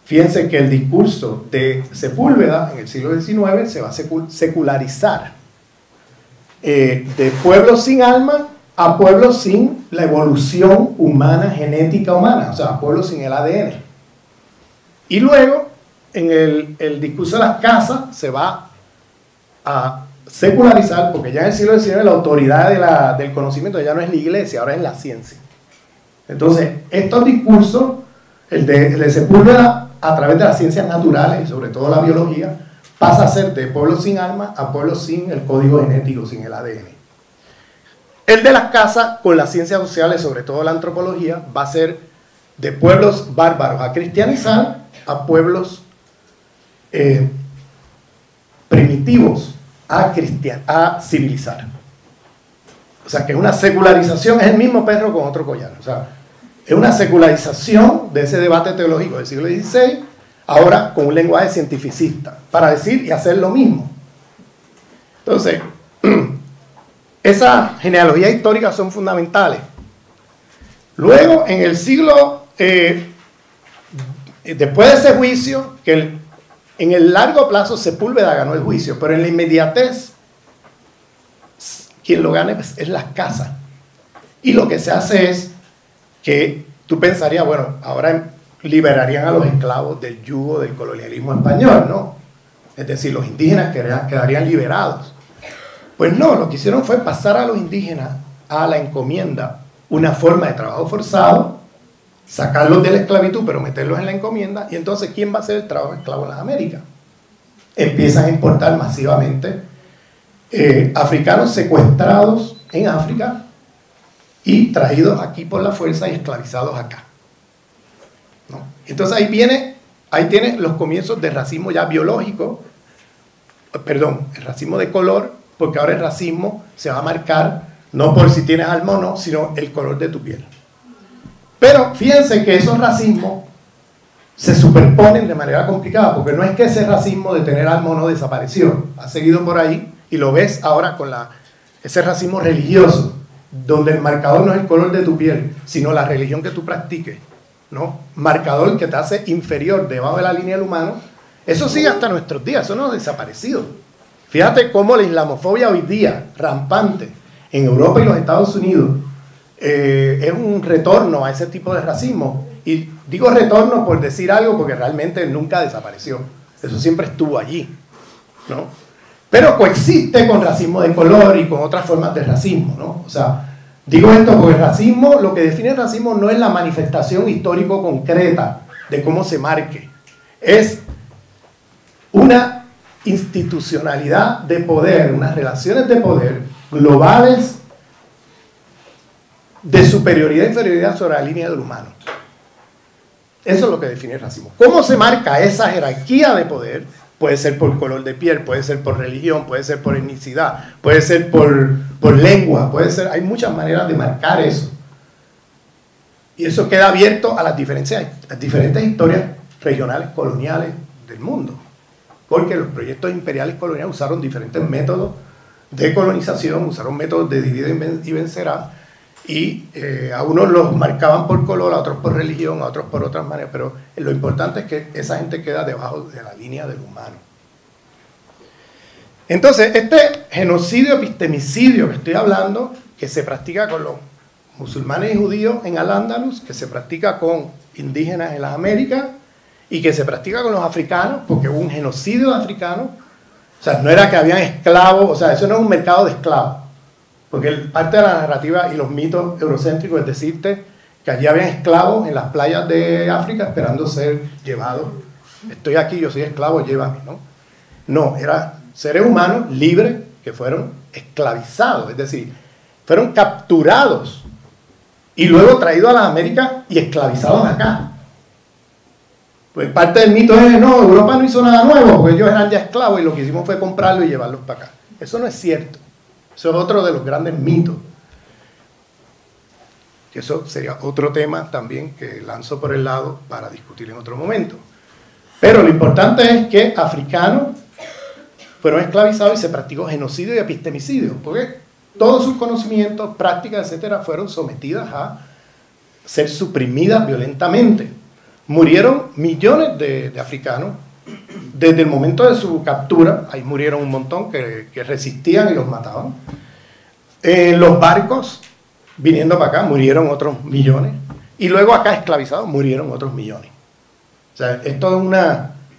Fíjense que el discurso de Sepúlveda en el siglo XIX se va a secularizar. De pueblos sin alma a pueblos sin la evolución humana, genética humana, o sea, pueblos sin el ADN. Y luego en el discurso de las casas se va a secularizar, porque ya en el siglo XIX la autoridad del conocimiento ya no es la iglesia, ahora es la ciencia. Entonces, estos discursos, el de Sepúlveda a través de las ciencias naturales, y sobre todo la biología, pasa a ser de pueblos sin armas a pueblos sin el código genético, sin el ADN. El de las casas, con las ciencias sociales, sobre todo la antropología, va a ser de pueblos bárbaros a cristianizar a pueblos primitivos a civilizar. O sea, que es una secularización, es el mismo perro con otro collar. O sea, es una secularización de ese debate teológico del siglo XVI, ahora con un lenguaje cientificista, para decir y hacer lo mismo. Entonces, esas genealogías históricas son fundamentales. Luego, en el siglo, después de ese juicio, que en el largo plazo Sepúlveda ganó el juicio, pero en la inmediatez, quien lo gana es las casas. Y lo que se hace es que tú pensarías, bueno, ahora liberarían a los esclavos del yugo del colonialismo español, ¿no? Es decir, los indígenas quedarían liberados. Pues no, lo que hicieron fue pasar a los indígenas a la encomienda, una forma de trabajo forzado, sacarlos de la esclavitud, pero meterlos en la encomienda, y entonces, ¿quién va a hacer el trabajo esclavo en las Américas? Empiezan a importar masivamente africanos secuestrados en África y traídos aquí por la fuerza y esclavizados acá, ¿no? Entonces ahí tiene los comienzos del racismo ya biológico, perdón, el racismo de color, porque ahora el racismo se va a marcar no por si tienes alma o no, sino el color de tu piel. Pero fíjense que esos racismos se superponen de manera complicada, porque no es que ese racismo de tener alma o no desapareció, ha seguido por ahí, y lo ves ahora con ese racismo religioso, donde el marcador no es el color de tu piel, sino la religión que tú practiques, ¿no? Marcador que te hace inferior debajo de la línea del humano. Eso sigue hasta nuestros días, eso no ha desaparecido. Fíjate cómo la islamofobia hoy día, rampante, en Europa y los Estados Unidos, es un retorno a ese tipo de racismo. Y digo retorno por decir algo porque realmente nunca desapareció. Eso siempre estuvo allí, ¿no? Pero coexiste con racismo de color y con otras formas de racismo, ¿no? O sea, digo esto porque el racismo, lo que define el racismo no es la manifestación histórico concreta de cómo se marque. Es una institucionalidad de poder, unas relaciones de poder globales de superioridad e inferioridad sobre la línea del humano. Eso es lo que define el racismo. ¿Cómo se marca esa jerarquía de poder? Puede ser por color de piel, puede ser por religión, puede ser por etnicidad, puede ser por lengua, puede ser, hay muchas maneras de marcar eso. Y eso queda abierto a las diferentes historias regionales, coloniales del mundo. Porque los proyectos imperiales coloniales usaron diferentes métodos de colonización, usaron métodos de divide y vencerá, y a unos los marcaban por color, a otros por religión, a otros por otras maneras, pero lo importante es que esa gente queda debajo de la línea del humano. Entonces, este genocidio epistemicidio que estoy hablando, que se practica con los musulmanes y judíos en Al-Ándalus, que se practica con indígenas en las Américas, y que se practica con los africanos, porque hubo un genocidio de africanos. O sea, no era que habían esclavos, o sea, eso no es un mercado de esclavos. Porque parte de la narrativa y los mitos eurocéntricos es decirte que allí habían esclavos en las playas de África esperando ser llevados. Estoy aquí, yo soy esclavo, llévame, ¿no? No, eran seres humanos libres que fueron esclavizados, es decir, fueron capturados y luego traídos a las Américas y esclavizados acá. Pues parte del mito es, no, Europa no hizo nada nuevo, porque ellos eran ya esclavos y lo que hicimos fue comprarlos y llevarlos para acá. Eso no es cierto. Eso es otro de los grandes mitos. Que eso sería otro tema también que lanzo por el lado para discutir en otro momento. Pero lo importante es que africanos fueron esclavizados y se practicó genocidio y epistemicidio, porque todos sus conocimientos, prácticas, etcétera, fueron sometidas a ser suprimidas violentamente. Murieron millones de africanos desde el momento de su captura. Ahí murieron un montón que resistían y los mataban. En los barcos, viniendo para acá, murieron otros millones. Y luego acá esclavizados, murieron otros millones. O sea, esto es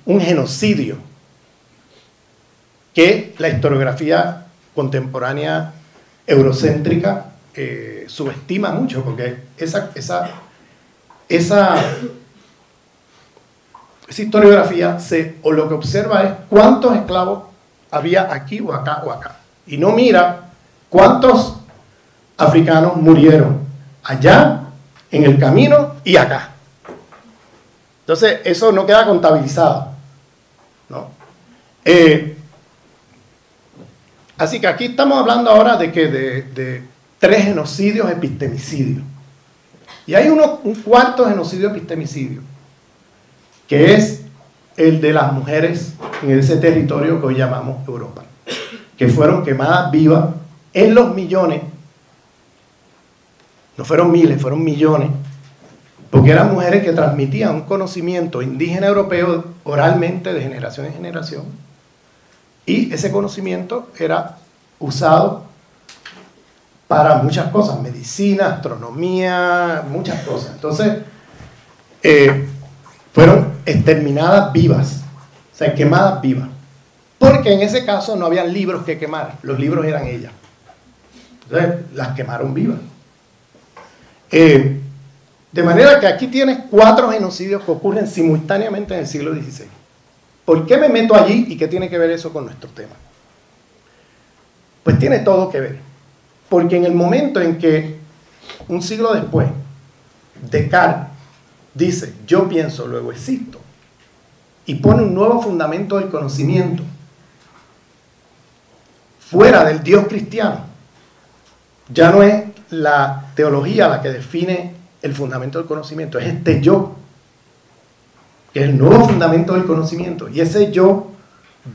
un genocidio que la historiografía contemporánea eurocéntrica subestima mucho, porque esa historiografía o lo que observa es cuántos esclavos había aquí o acá o acá, y no mira cuántos africanos murieron allá, en el camino y acá. Entonces eso no queda contabilizado, ¿no? Así que aquí estamos hablando ahora de 3 genocidios epistemicidios. Y hay un cuarto genocidio epistemicidio, que es el de las mujeres en ese territorio que hoy llamamos Europa, que fueron quemadas vivas en los millones, no fueron miles, fueron millones, porque eran mujeres que transmitían un conocimiento indígena europeo oralmente de generación en generación, y ese conocimiento era usado para muchas cosas, medicina, astronomía, muchas cosas. Entonces, fueron exterminadas vivas, o sea, quemadas vivas, porque en ese caso no había libros que quemar, los libros eran ellas. Entonces, las quemaron vivas. De manera que aquí tienes 4 genocidios que ocurren simultáneamente en el siglo XVI. ¿Por qué me meto allí y qué tiene que ver eso con nuestro tema? Pues tiene todo que ver. Porque en el momento en que, un siglo después, Descartes dice, yo pienso, luego existo, y pone un nuevo fundamento del conocimiento, fuera del Dios cristiano, ya no es la teología la que define el fundamento del conocimiento, es este yo, que es el nuevo fundamento del conocimiento, y ese yo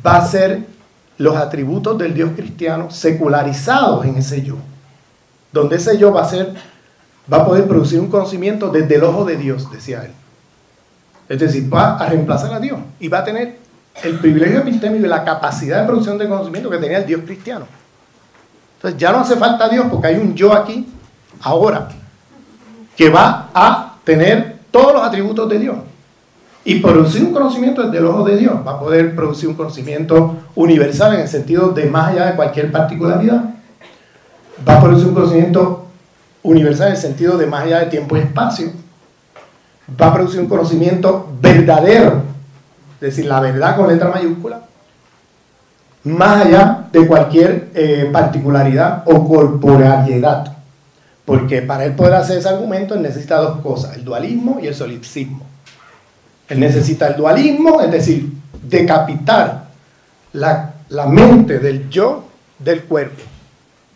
va a ser los atributos del Dios cristiano secularizados en ese yo, donde ese yo va a poder producir un conocimiento desde el ojo de Dios, decía él. Es decir, va a reemplazar a Dios y va a tener el privilegio epistémico y la capacidad de producción de conocimiento que tenía el Dios cristiano. Entonces ya no hace falta Dios, porque hay un yo aquí, ahora, que va a tener todos los atributos de Dios y producir un conocimiento desde el ojo de Dios. Va a poder producir un conocimiento universal en el sentido de más allá de cualquier particularidad. Va a producir un conocimiento universal en el sentido de más allá de tiempo y espacio. Va a producir un conocimiento verdadero, es decir, la verdad con letra mayúscula, más allá de cualquier particularidad o corporealidad. Porque para él poder hacer ese argumento, él necesita 2 cosas, el dualismo y el solipsismo. Él necesita el dualismo, es decir, decapitar la mente del yo del cuerpo.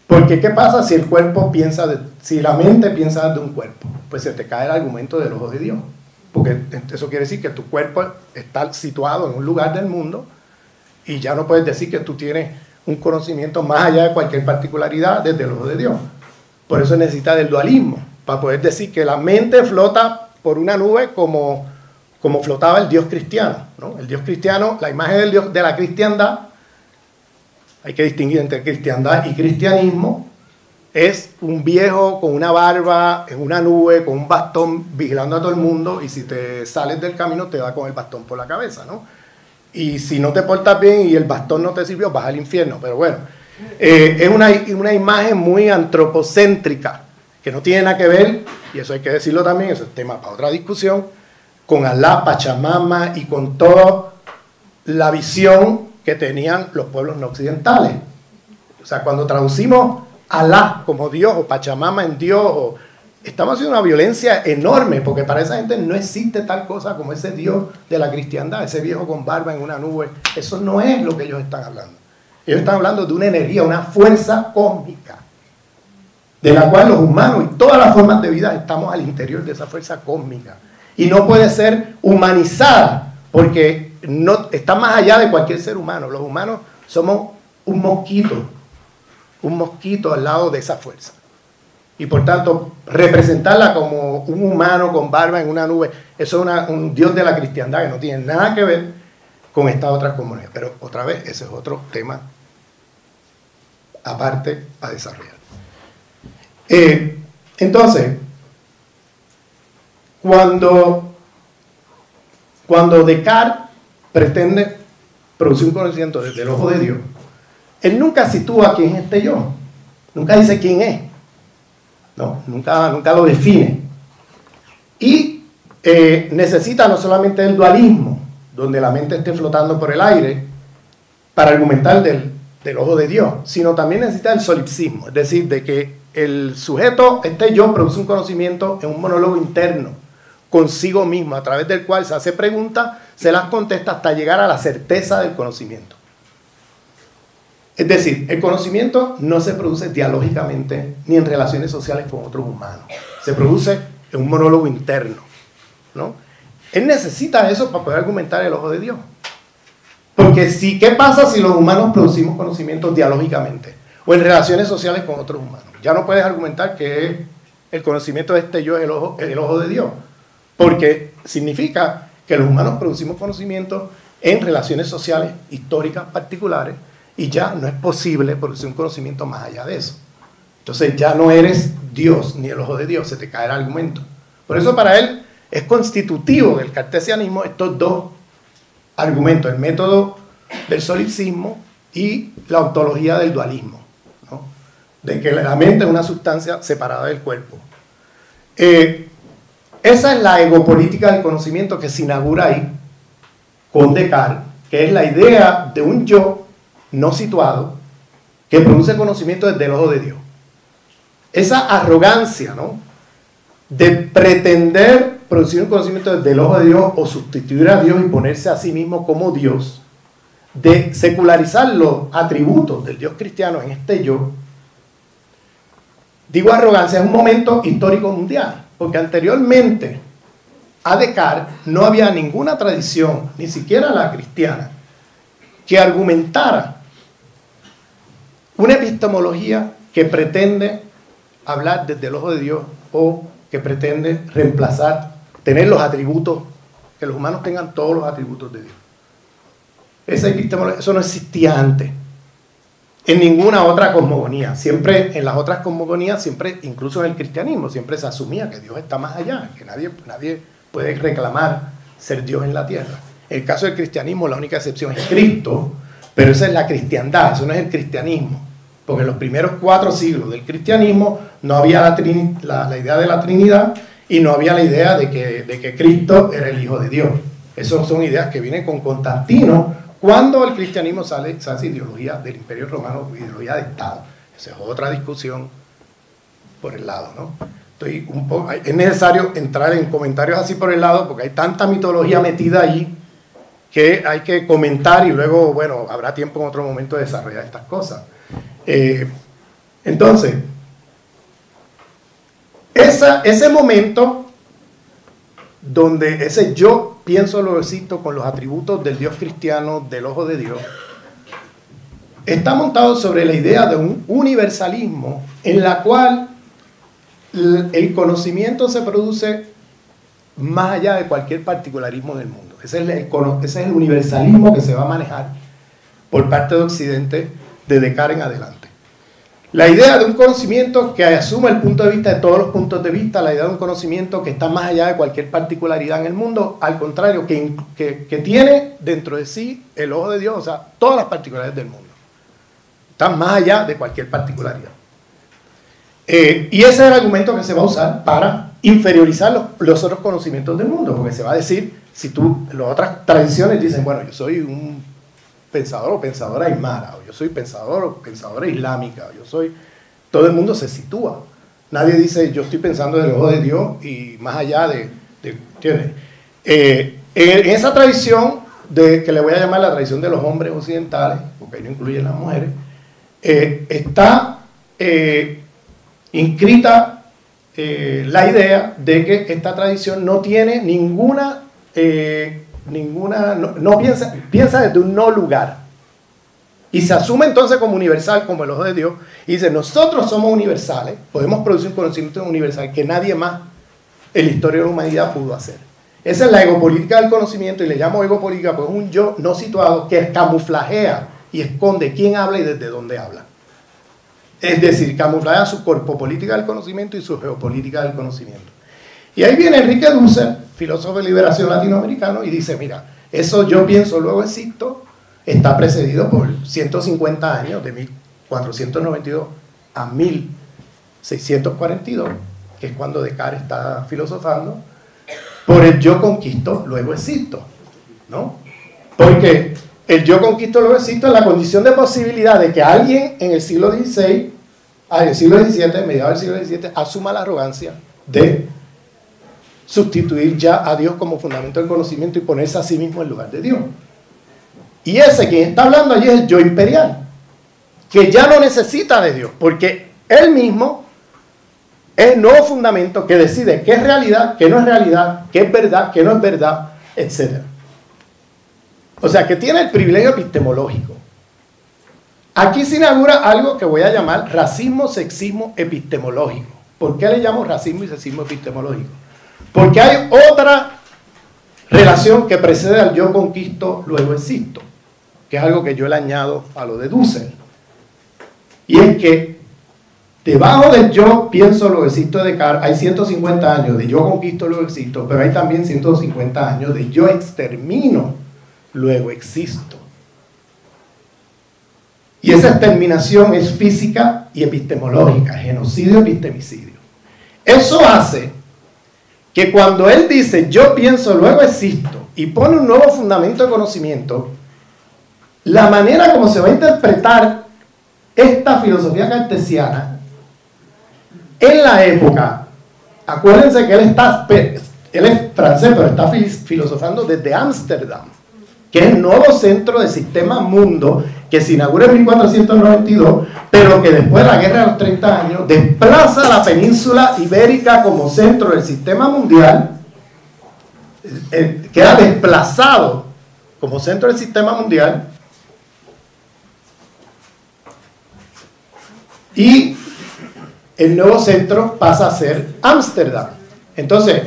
Porque ¿qué pasa si el cuerpo si la mente piensa de un cuerpo? Pues se te cae el argumento del ojo de Dios. Porque eso quiere decir que tu cuerpo está situado en un lugar del mundo y ya no puedes decir que tú tienes un conocimiento más allá de cualquier particularidad desde el ojo de Dios. Por eso necesita del dualismo, para poder decir que la mente flota por una nube como flotaba el Dios cristiano, ¿no? El Dios cristiano, la imagen del Dios de la cristiandad, hay que distinguir entre cristiandad y cristianismo, es un viejo con una barba, en una nube, con un bastón, vigilando a todo el mundo, y si te sales del camino te da con el bastón por la cabeza, ¿no? Y si no te portas bien y el bastón no te sirvió, vas al infierno. Pero bueno, es una imagen muy antropocéntrica, que no tiene nada que ver, y eso hay que decirlo también, eso es tema para otra discusión, con Alá, Pachamama y con toda la visión que tenían los pueblos no occidentales. O sea, cuando traducimos Alá como Dios o Pachamama en Dios, estamos haciendo una violencia enorme, porque para esa gente no existe tal cosa como ese Dios de la cristiandad, ese viejo con barba en una nube. Eso no es lo que ellos están hablando. Ellos están hablando de una energía, una fuerza cósmica, de la cual los humanos y todas las formas de vida estamos al interior de esa fuerza cósmica. Y no puede ser humanizada, porque no, está más allá de cualquier ser humano. Los humanos somos un mosquito al lado de esa fuerza. Y por tanto, representarla como un humano con barba en una nube, eso es un Dios de la cristiandad que no tiene nada que ver con estas otras comunidades. Pero otra vez, ese es otro tema aparte a desarrollar. Entonces, cuando Descartes pretende producir un conocimiento desde el ojo de Dios, él nunca sitúa quién es este yo, nunca dice quién es, ¿no? Nunca lo define. Y necesita no solamente el dualismo, donde la mente esté flotando por el aire, para argumentar del ojo de Dios, sino también necesita el solipsismo, es decir, de que el sujeto, este yo, produce un conocimiento en un monólogo interno, consigo mismo, a través del cual se hace preguntas, se las contesta hasta llegar a la certeza del conocimiento. Es decir, el conocimiento no se produce dialógicamente ni en relaciones sociales con otros humanos. Se produce en un monólogo interno, ¿no? Él necesita eso para poder argumentar el ojo de Dios. Porque si, ¿qué pasa si los humanos producimos conocimientos dialógicamente o en relaciones sociales con otros humanos? Ya no puedes argumentar que el conocimiento de este yo es el ojo de Dios, porque significa que los humanos producimos conocimientos en relaciones sociales históricas particulares y ya no es posible producir un conocimiento más allá de eso. Entonces ya no eres Dios ni el ojo de Dios, se te cae el argumento. Por eso para él es constitutivo del cartesianismo estos dos argumentos, el método del solipsismo y la ontología del dualismo, ¿no? De que la mente es una sustancia separada del cuerpo. Esa es la egopolítica del conocimiento que se inaugura ahí con Descartes, que es la idea de un yo no situado que produce conocimiento desde el ojo de Dios. Esa arrogancia, ¿no?, de pretender producir un conocimiento desde el ojo de Dios o sustituir a Dios y ponerse a sí mismo como Dios, de secularizar los atributos del Dios cristiano en este yo. Digo arrogancia, es un momento histórico mundial, porque anteriormente a Descartes no había ninguna tradición, ni siquiera la cristiana, que argumentara una epistemología que pretende hablar desde el ojo de Dios o que pretende reemplazar, tener los atributos, que los humanos tengan todos los atributos de Dios. Esa epistemología, eso no existía antes en ninguna otra cosmogonía. Siempre en las otras cosmogonías, siempre, incluso en el cristianismo, siempre se asumía que Dios está más allá, que nadie puede reclamar ser Dios en la tierra. En el caso del cristianismo, la única excepción es Cristo, pero esa es la cristiandad, eso no es el cristianismo. Porque en los primeros 4 siglos del cristianismo no había la idea de la Trinidad y no había la idea de que Cristo era el Hijo de Dios. Esas son ideas que vienen con Constantino cuando el cristianismo sale esa ideología del Imperio Romano, ideología de Estado. Esa es otra discusión por el lado, ¿no? Es necesario entrar en comentarios así por el lado porque hay tanta mitología metida ahí que hay que comentar y luego, bueno, habrá tiempo en otro momento de desarrollar estas cosas. Entonces, ese momento donde ese yo pienso, lo existo con los atributos del Dios cristiano, del ojo de Dios, está montado sobre la idea de un universalismo en la cual el conocimiento se produce más allá de cualquier particularismo del mundo. Ese es el universalismo que se va a manejar por parte de Occidente de Descartes en adelante. La idea de un conocimiento que asuma el punto de vista de todos los puntos de vista, la idea de un conocimiento que está más allá de cualquier particularidad en el mundo, al contrario, que tiene dentro de sí el ojo de Dios, o sea, todas las particularidades del mundo. Están más allá de cualquier particularidad. Y ese es el argumento que se va a usar para inferiorizar los otros conocimientos del mundo, porque se va a decir, si las otras tradiciones dicen, bueno, yo soy un pensador o pensadora aymara, o yo soy pensador o pensadora islámica, todo el mundo se sitúa. Nadie dice, yo estoy pensando del ojo de Dios y más allá ¿entiendes? En esa tradición, que le voy a llamar la tradición de los hombres occidentales, porque ahí no incluyen las mujeres, está inscrita la idea de que esta tradición no tiene no piensa desde un no lugar y se asume entonces como universal, como el ojo de Dios, y dice, nosotros somos universales, podemos producir un conocimiento universal que nadie más en la historia de la humanidad pudo hacer. Esa es la egopolítica del conocimiento, y le llamo egopolítica porque es un yo no situado que camuflajea y esconde quién habla y desde dónde habla. Es decir, camuflajea su corpopolítica del conocimiento y su geopolítica del conocimiento. Y ahí viene Enrique Dussel, filósofo de liberación latinoamericano, y dice, mira, Eso yo pienso, luego existo, está precedido por 150 años, de 1492 a 1642, que es cuando Descartes está filosofando, por el yo conquisto, luego existo, ¿no? Porque el yo conquisto, luego existo es la condición de posibilidad de que alguien en el siglo XVI, en el siglo XVII, mediados del siglo XVII, asuma la arrogancia de sustituir ya a Dios como fundamento del conocimiento y ponerse a sí mismo en lugar de Dios. Y ese quien está hablando allí es el yo imperial, que ya no necesita de Dios, porque él mismo es el nuevo fundamento que decide qué es realidad, qué no es realidad, qué es verdad, qué no es verdad, etc. O sea, que tiene el privilegio epistemológico. Aquí se inaugura algo que voy a llamar racismo, sexismo epistemológico. ¿Por qué le llamo racismo y sexismo epistemológico? Porque hay otra relación que precede al yo conquisto, luego existo, que es algo que yo le añado a lo de Dussel. Y es que debajo del yo pienso, luego existo de Descartes, hay 150 años de yo conquisto, luego existo, pero hay también 150 años de yo extermino, luego existo. Y esa exterminación es física y epistemológica, genocidio, epistemicidio. Eso hace que cuando él dice yo pienso, luego existo, y pone un nuevo fundamento de conocimiento, la manera como se va a interpretar esta filosofía cartesiana en la época, acuérdense que él es francés, pero está filosofando desde Ámsterdam, que es el nuevo centro del sistema mundo, que se inaugura en 1492, pero que después de la guerra de los 30 años desplaza la península ibérica como centro del sistema mundial, queda desplazado como centro del sistema mundial, y el nuevo centro pasa a ser Ámsterdam. Entonces,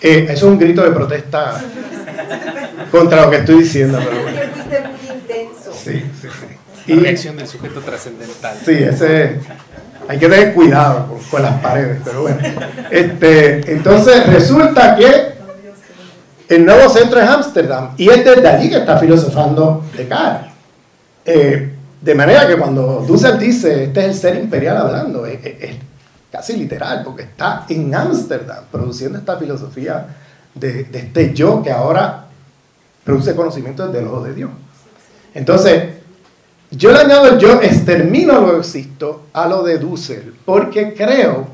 eso es un grito de protesta contra lo que estoy diciendo. Pero bueno. Sí. La reacción del sujeto trascendental. Sí, hay que tener cuidado con las paredes, pero bueno. Entonces resulta que el nuevo centro es Ámsterdam, y es desde allí que está filosofando Descartes. De manera que cuando Dussel dice, este es el ser imperial hablando, es casi literal, porque está en Ámsterdam produciendo esta filosofía de este yo que ahora produce conocimiento desde el ojo de Dios. Entonces, yo le añado el yo extermino, luego existo, a lo de Dussel, porque creo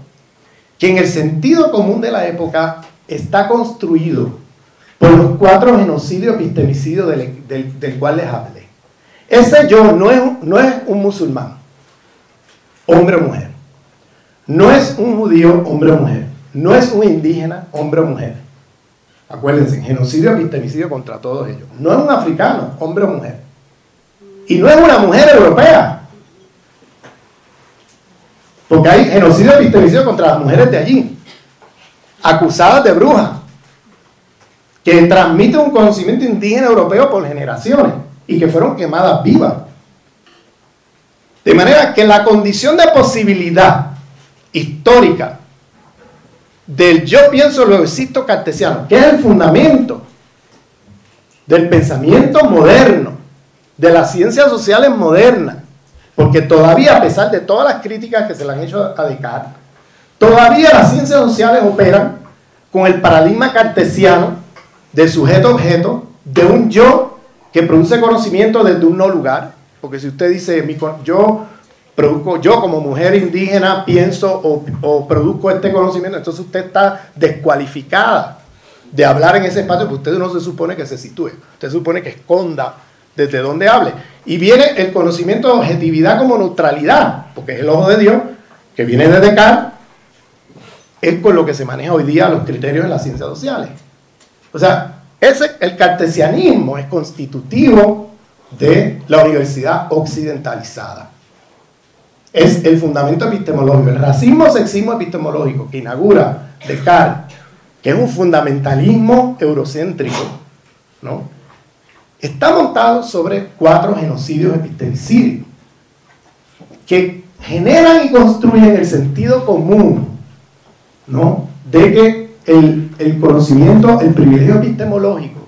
que en el sentido común de la época está construido por los 4 genocidios epistemicidios del cual les hablé. Ese yo no es un musulmán, hombre o mujer. No es un judío, hombre o mujer. No es un indígena, hombre o mujer. Acuérdense, genocidio epistemicidio contra todos ellos. No es un africano, hombre o mujer. Y no es una mujer europea. Porque hay genocidio epistemicidio contra las mujeres de allí, acusadas de brujas, que transmiten un conocimiento indígena europeo por generaciones y que fueron quemadas vivas. De manera que la condición de posibilidad histórica del yo pienso, luego existo cartesiano, que es el fundamento del pensamiento moderno, de las ciencias sociales modernas, porque todavía, a pesar de todas las críticas que se le han hecho a Descartes, todavía las ciencias sociales operan con el paradigma cartesiano de sujeto-objeto, de un yo que produce conocimiento desde un no lugar, porque si usted dice, yo como mujer indígena pienso o produzco este conocimiento, entonces usted está descualificada de hablar en ese espacio, porque usted no se supone que se sitúe, usted supone que esconda desde donde hable. Y viene el conocimiento de objetividad como neutralidad, porque es el ojo de Dios, que viene de Descartes, es con lo que se maneja hoy día los criterios en las ciencias sociales. O sea, el cartesianismo es constitutivo de la universidad occidentalizada. Es el fundamento epistemológico, el racismo sexismo epistemológico que inaugura Descartes, que es un fundamentalismo eurocéntrico, ¿no? Está montado sobre 4 genocidios epistemicidios que generan y construyen el sentido común, ¿no?, de que el conocimiento, el privilegio epistemológico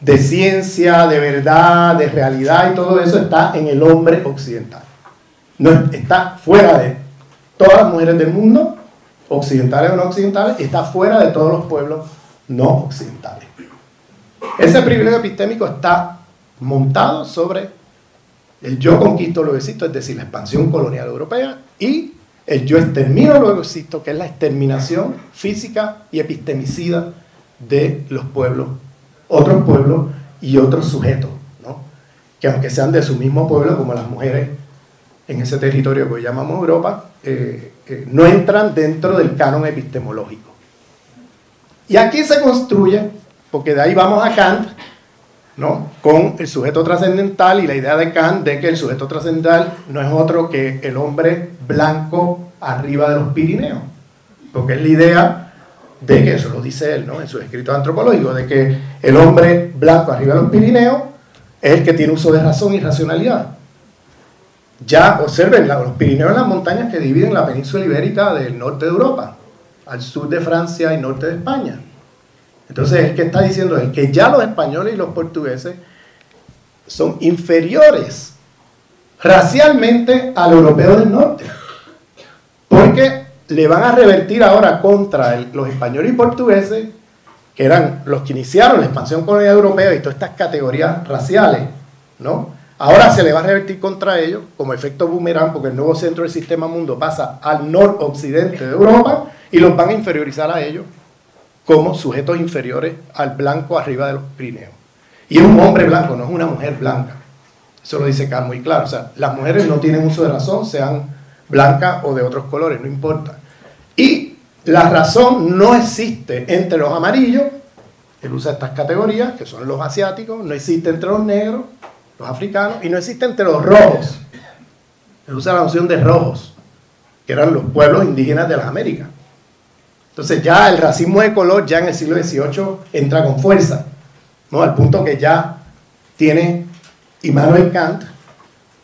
de ciencia, de verdad, de realidad y todo eso está en el hombre occidental. No, está fuera de todas las mujeres del mundo, occidentales o no occidentales, está fuera de todos los pueblos no occidentales. Ese privilegio epistémico está montado sobre el yo conquisto, luego existo, es decir, la expansión colonial europea, y el yo extermino, luego existo, que es la exterminación física y epistemicida de los pueblos, otros pueblos y otros sujetos, ¿no? Que aunque sean de su mismo pueblo, como las mujeres en ese territorio que hoy llamamos Europa, no entran dentro del canon epistemológico. Y aquí se construye, porque de ahí vamos a Kant, ¿no? Con el sujeto trascendental y la idea de Kant de que el sujeto trascendental no es otro que el hombre blanco arriba de los Pirineos, porque es la idea de que, eso lo dice él, ¿no? En sus escritos antropológicos, de que el hombre blanco arriba de los Pirineos es el que tiene uso de razón y racionalidad. Ya observen, los Pirineos son las montañas que dividen la península ibérica del norte de Europa, al sur de Francia y norte de España. Entonces, el que está diciendo es que ya los españoles y los portugueses son inferiores racialmente al europeo del norte, porque le van a revertir ahora contra los españoles y portugueses, que eran los que iniciaron la expansión colonial europea y todas estas categorías raciales, ¿no? Ahora se le va a revertir contra ellos como efecto boomerang, porque el nuevo centro del sistema mundo pasa al noroccidente de Europa y los van a inferiorizar a ellos como sujetos inferiores al blanco arriba de los Pirineos. Y es un hombre blanco, no es una mujer blanca. Eso lo dice Kant muy claro. O sea, las mujeres no tienen uso de razón, sean blancas o de otros colores, no importa. Y la razón no existe entre los amarillos, él usa estas categorías, que son los asiáticos, no existe entre los negros, los africanos, y no existe entre los rojos. Él usa la noción de rojos, que eran los pueblos indígenas de las Américas. Entonces ya el racismo de color ya en el siglo XVIII entra con fuerza, ¿no? Al punto que ya tiene Immanuel Kant,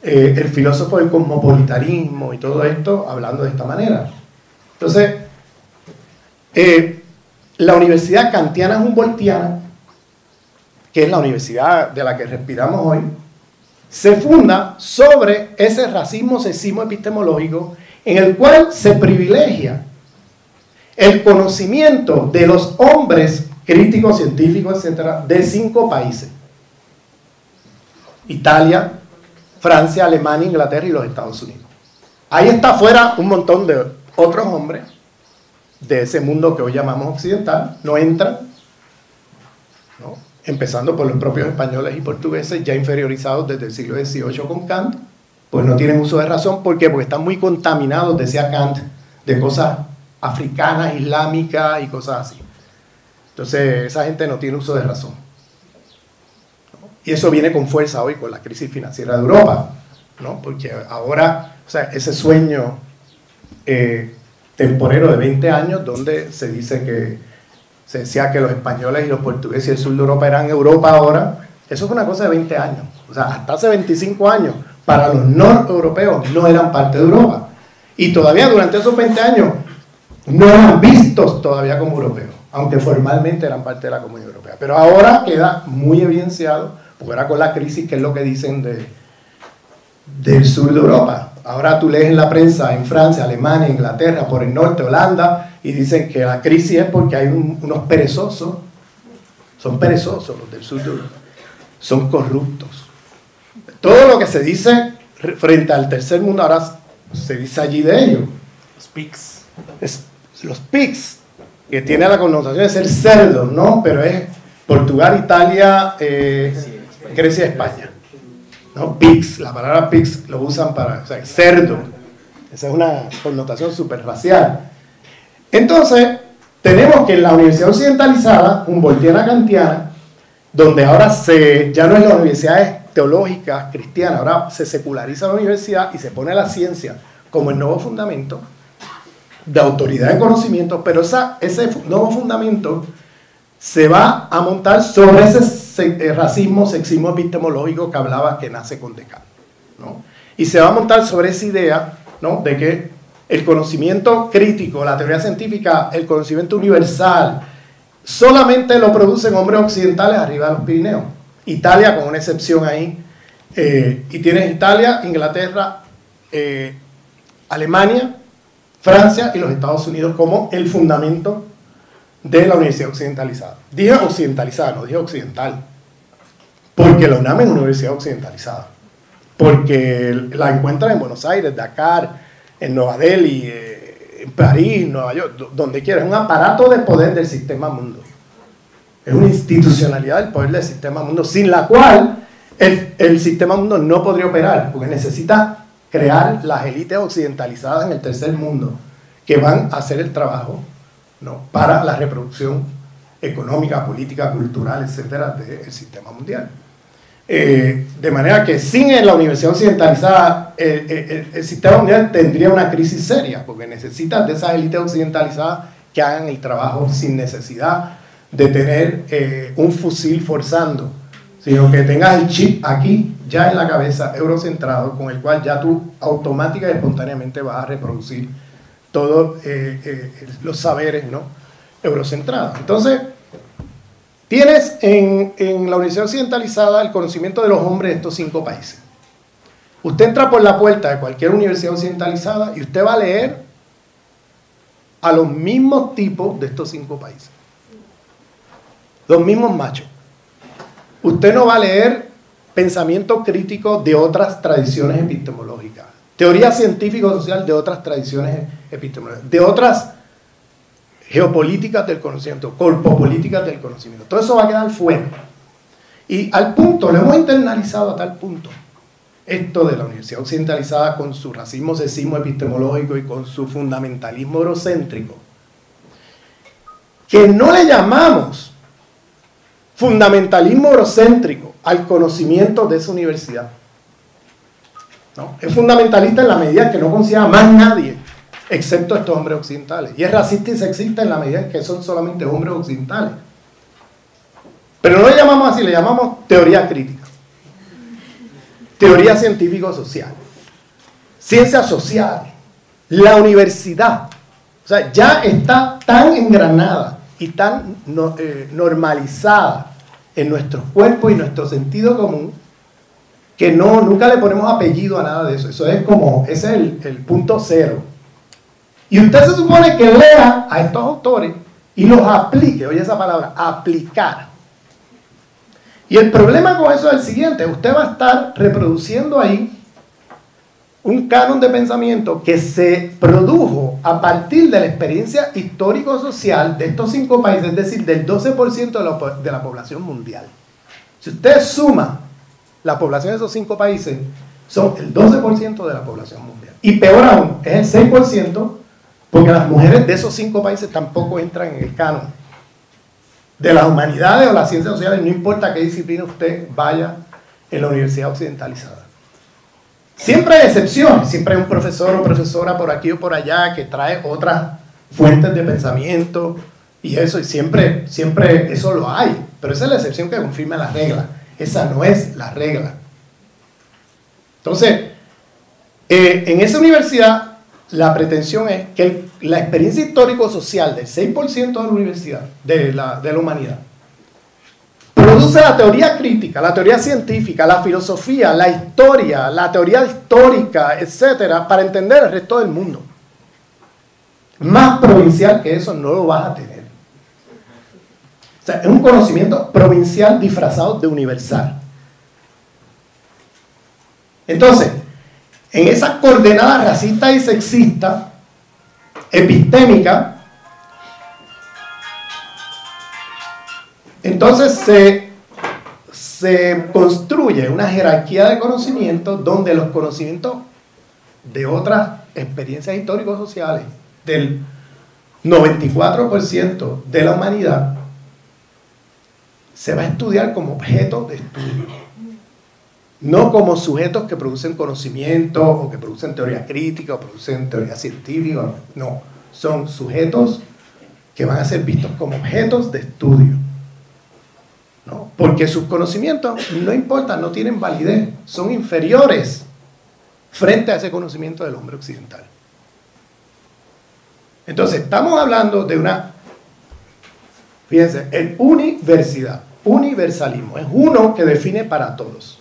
el filósofo del cosmopolitarismo y todo esto, hablando de esta manera. Entonces, la Universidad Kantiana Humboldtiana, que es la universidad de la que respiramos hoy, se funda sobre ese racismo sexismo epistemológico en el cual se privilegia el conocimiento de los hombres críticos, científicos, etcétera, de 5 países: Italia, Francia, Alemania, Inglaterra y los Estados Unidos. Ahí está afuera un montón de otros hombres de ese mundo que hoy llamamos occidental, no entran, ¿no? Empezando por los propios españoles y portugueses, ya inferiorizados desde el siglo XVIII con Kant, pues no tienen uso de razón. ¿Por qué? Porque están muy contaminados, decía Kant, de cosas africanas, islámicas y cosas así. Entonces esa gente no tiene uso de razón, ¿no? Y eso viene con fuerza hoy con la crisis financiera de Europa, ¿no? Porque ahora, o sea, ese sueño temporero de 20 años donde se dice que se decía que los españoles y los portugueses y el sur de Europa eran Europa ahora, eso es una cosa de 20 años. O sea, hasta hace 25 años para los noreuropeos no eran parte de Europa, y todavía durante esos 20 años no eran vistos todavía como europeos, aunque formalmente eran parte de la Comunidad Europea. Pero ahora queda muy evidenciado, porque ahora con la crisis, que es lo que dicen del sur de Europa. Ahora tú lees en la prensa en Francia, Alemania, Inglaterra, por el norte, Holanda, y dicen que la crisis es porque hay unos perezosos, son perezosos los del sur de Europa, son corruptos. Todo lo que se dice frente al tercer mundo ahora se dice allí de ellos. Los PICs. Los PICs, que tiene la connotación de ser cerdos, ¿no? Pero es Portugal, Italia, Grecia y España, ¿no? PICs, la palabra PICs lo usan para, o sea, cerdo. Esa es una connotación súper racial. Entonces, tenemos que en la universidad occidentalizada, humboldtiana kantiana, donde ahora ya no es las universidades teológicas cristianas, ahora se seculariza la universidad y se pone la ciencia como el nuevo fundamento de autoridad de conocimiento, pero ese nuevo fundamento se va a montar sobre ese racismo, sexismo epistemológico que hablaba, que nace con Descartes, ¿no? Y se va a montar sobre esa idea, ¿no?, de que el conocimiento crítico, la teoría científica, el conocimiento universal, solamente lo producen hombres occidentales arriba de los Pirineos. Italia, con una excepción ahí, y tienes Italia, Inglaterra, Alemania, Francia y los Estados Unidos como el fundamento de la universidad occidentalizada. Dije occidentalizada, no dije occidental, porque la UNAM es una universidad occidentalizada, porque la encuentran en Buenos Aires, Dakar, en Nueva Delhi, en París, Nueva York, donde quieras. Es un aparato de poder del sistema mundo. Es una institucionalidad del poder del sistema mundo, sin la cual el sistema mundo no podría operar, porque necesita crear las élites occidentalizadas en el tercer mundo que van a hacer el trabajo, ¿no?, para la reproducción económica, política, cultural, etcétera, del sistema mundial. De manera que sin la universidad occidentalizada el sistema mundial tendría una crisis seria, porque necesitas de esas élites occidentalizadas que hagan el trabajo sin necesidad de tener un fusil forzando, sino que tengas el chip aquí ya en la cabeza, eurocentrado, con el cual ya tú automática y espontáneamente vas a reproducir todos los saberes, ¿no?, eurocentrados. Entonces, tienes en la universidad occidentalizada el conocimiento de los hombres de estos 5 países. Usted entra por la puerta de cualquier universidad occidentalizada y usted va a leer a los mismos tipos de estos 5 países. Los mismos machos. Usted no va a leer pensamiento crítico de otras tradiciones epistemológicas, teoría científico-social de otras tradiciones epistemológicas, de otras geopolíticas del conocimiento, corpopolíticas del conocimiento. Todo eso va a quedar fuera. Y al punto, lo hemos internalizado a tal punto, esto de la universidad occidentalizada con su racismo, sexismo epistemológico y con su fundamentalismo eurocéntrico, que no le llamamos fundamentalismo eurocéntrico al conocimiento de esa universidad. ¿No? Es fundamentalista en la medida que no considera más nadie excepto estos hombres occidentales, y es racista y sexista en la medida en que son solamente hombres occidentales. Pero no le llamamos así, le llamamos teoría crítica, teoría científico-social, ciencias sociales, la universidad. O sea, ya está tan engranada y tan normalizada en nuestros cuerpos y nuestro sentido común que nunca le ponemos apellido a nada de eso. Eso es como, ese es el punto cero. Y usted se supone que lea a estos autores y los aplique. Oye esa palabra, aplicar. Y el problema con eso es el siguiente: usted va a estar reproduciendo ahí un canon de pensamiento que se produjo a partir de la experiencia histórico-social de estos 5 países, es decir, del 12% de la población mundial. Si usted suma la población de esos 5 países, son el 12% de la población mundial. Y peor aún, es el 6%, porque las mujeres de esos 5 países tampoco entran en el canon de las humanidades o las ciencias sociales, no importa qué disciplina usted vaya en la universidad occidentalizada. Siempre hay excepciones, siempre hay un profesor o profesora por aquí o por allá que trae otras fuentes de pensamiento y eso, y siempre eso lo hay, pero esa es la excepción que confirma la regla, esa no es la regla. Entonces, en esa universidad la pretensión es que la experiencia histórico-social del 6% de la universidad, de la humanidad, produce la teoría crítica, la teoría científica, la filosofía, la historia, la teoría histórica, etcétera, para entender el resto del mundo. Más provincial que eso no lo vas a tener. O sea, es un conocimiento provincial disfrazado de universal. Entonces, en esa coordenada racista y sexista, epistémica, entonces se construye una jerarquía de conocimientos donde los conocimientos de otras experiencias históricos sociales del 94% de la humanidad se va a estudiar como objeto de estudio, no como sujetos que producen conocimiento o que producen teoría crítica o producen teoría científica. No, son sujetos que van a ser vistos como objetos de estudio, ¿no? Porque sus conocimientos no importan, no tienen validez, son inferiores frente a ese conocimiento del hombre occidental. Entonces, estamos hablando de una Fíjense, el universalismo, es uno que define para todos.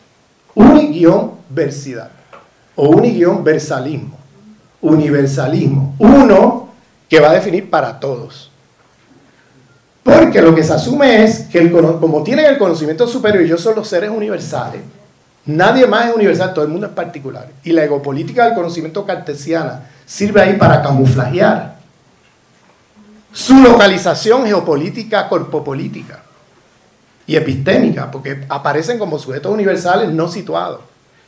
Uni-versidad o uni-versalismo. Universalismo, uno que va a definir para todos. Porque lo que se asume es que como tienen el conocimiento superior y ellos son los seres universales, nadie más es universal, todo el mundo es particular. Y la egopolítica del conocimiento cartesiana sirve ahí para camuflajear su localización geopolítica, corpopolítica y epistémica, porque aparecen como sujetos universales no situados.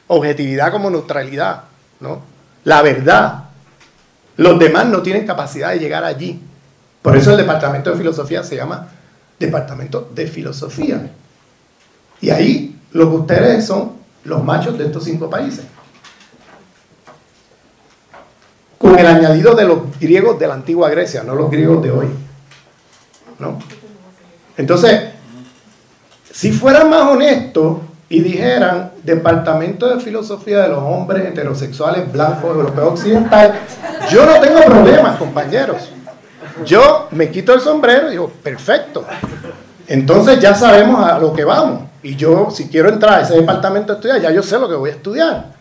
Objetividad como neutralidad, ¿no? La verdad. Los demás no tienen capacidad de llegar allí. Por eso el departamento de filosofía se llama departamento de filosofía. Y ahí lo que ustedes son los machos de estos 5 países. Con el añadido de los griegos de la antigua Grecia, no los griegos de hoy, ¿no? Entonces, si fueran más honestos y dijeran departamento de filosofía de los hombres heterosexuales blancos europeos occidentales, yo no tengo problemas, compañeros. Yo me quito el sombrero y digo, perfecto. Entonces ya sabemos a lo que vamos. Y yo, si quiero entrar a ese departamento a estudiar, ya yo sé lo que voy a estudiar.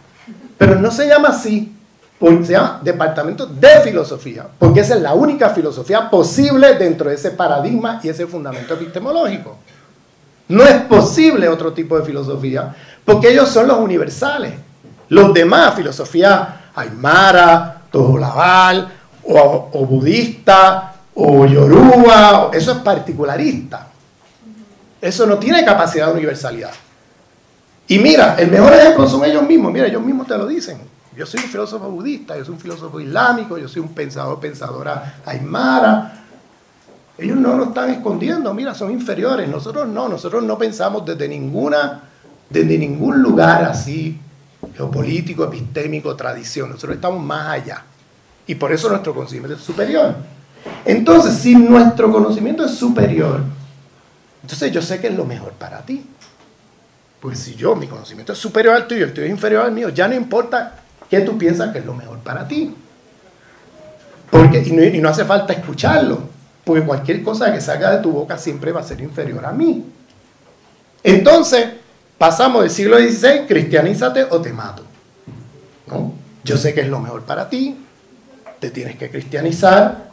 Pero no se llama así. Se llama departamento de filosofía, porque esa es la única filosofía posible dentro de ese paradigma y ese fundamento epistemológico. No es posible otro tipo de filosofía, porque ellos son los universales. Los demás, filosofía aymara, tojolabal, o budista, o yoruba, eso es particularista. Eso no tiene capacidad de universalidad. Y mira, el mejor ejemplo son ellos mismos. Mira, ellos mismos te lo dicen. Yo soy un filósofo budista, yo soy un filósofo islámico, yo soy un pensadora aymara. Ellos no lo están escondiendo, mira, son inferiores. Nosotros no pensamos desde ningún lugar así, geopolítico, epistémico, tradición. Nosotros estamos más allá. Y por eso nuestro conocimiento es superior. Entonces, si nuestro conocimiento es superior, entonces yo sé que es lo mejor para ti. Pues si mi conocimiento es superior al tuyo, el tuyo es inferior al mío, ya no importa qué tú piensas que es lo mejor para ti. Y no hace falta escucharlo, porque cualquier cosa que salga de tu boca siempre va a ser inferior a mí. Entonces, pasamos del siglo XVI, cristianízate o te mato, ¿no? Yo sé que es lo mejor para ti, te tienes que cristianizar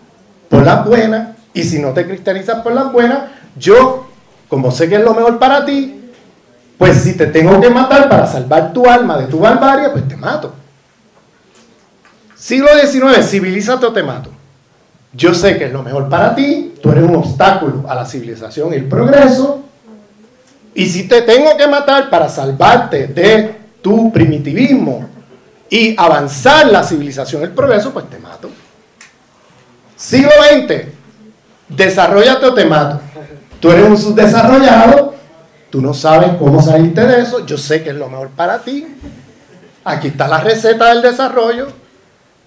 por las buenas, y si no te cristianizas por las buenas, yo, como sé que es lo mejor para ti, pues si te tengo que matar para salvar tu alma de tu barbarie, pues te mato. Siglo XIX, civilízate o te mato. Yo sé que es lo mejor para ti, tú eres un obstáculo a la civilización y el progreso, y si te tengo que matar para salvarte de tu primitivismo y avanzar la civilización y el progreso, pues te mato. Siglo XX, desarróllate o te mato. Tú eres un subdesarrollado, tú no sabes cómo salirte de eso, yo sé que es lo mejor para ti, aquí está la receta del desarrollo,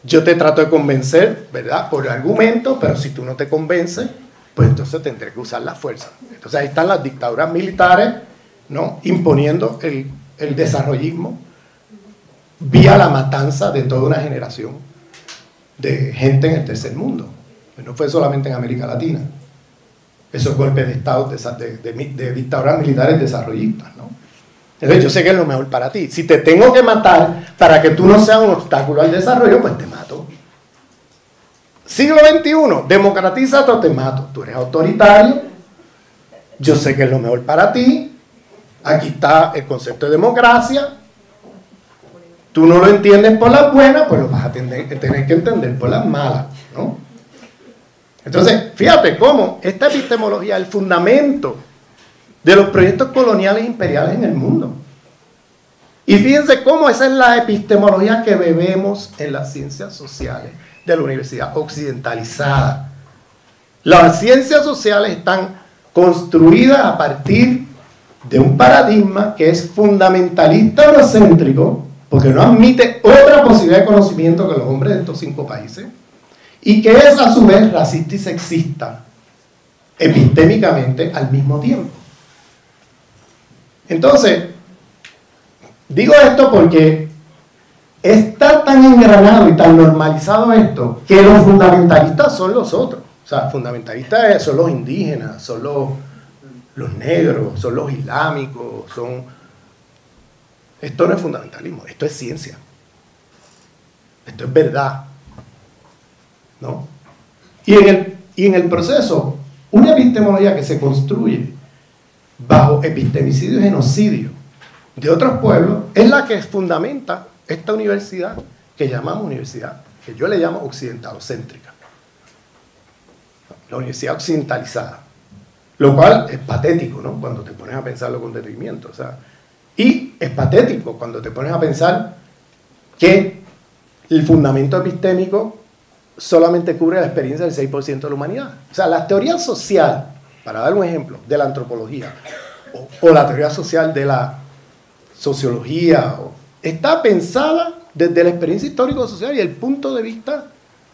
yo te trato de convencer, ¿verdad?, por argumento, pero si tú no te convences, pues entonces tendré que usar la fuerza. Entonces ahí están las dictaduras militares, ¿no?, imponiendo el desarrollismo vía la matanza de toda una generación de gente en el tercer mundo. No fue solamente en América Latina. Esos golpes de Estado de dictaduras militares desarrollistas, ¿no? Entonces yo sé que es lo mejor para ti. Si te tengo que matar para que tú no seas un obstáculo al desarrollo, pues te mato. Siglo XXI, democratízate o te mato. Tú eres autoritario, yo sé que es lo mejor para ti, aquí está el concepto de democracia, tú no lo entiendes por las buenas, pues lo vas a tener que entender por las malas, ¿no? Entonces, fíjate cómo esta epistemología es el fundamento de los proyectos coloniales e imperiales en el mundo. Y fíjense cómo esa es la epistemología que bebemos en las ciencias sociales de la universidad occidentalizada. Las ciencias sociales están construidas a partir de un paradigma que es fundamentalista eurocéntrico, porque no admite otra posibilidad de conocimiento que los hombres de estos 5 países, y que es a su vez racista y sexista, epistémicamente al mismo tiempo. Entonces, digo esto porque está tan engranado y tan normalizado esto, que los fundamentalistas son los otros. O sea, fundamentalistas son los indígenas, son los negros, son los islámicos, Esto no es fundamentalismo, esto es ciencia. Esto es verdad, ¿no? Y en el proceso, una epistemología que se construye bajo epistemicidio y genocidio de otros pueblos es la que fundamenta esta universidad que llamamos universidad, que yo le llamo occidentalocéntrica, la universidad occidentalizada, lo cual es patético, ¿no? Cuando te pones a pensarlo con detenimiento, o sea, y es patético cuando te pones a pensar que el fundamento epistémico solamente cubre la experiencia del 6% de la humanidad. O sea, la teoría social, para dar un ejemplo, de la antropología, o la teoría social de la sociología, está pensada desde la experiencia histórico-social y el punto de vista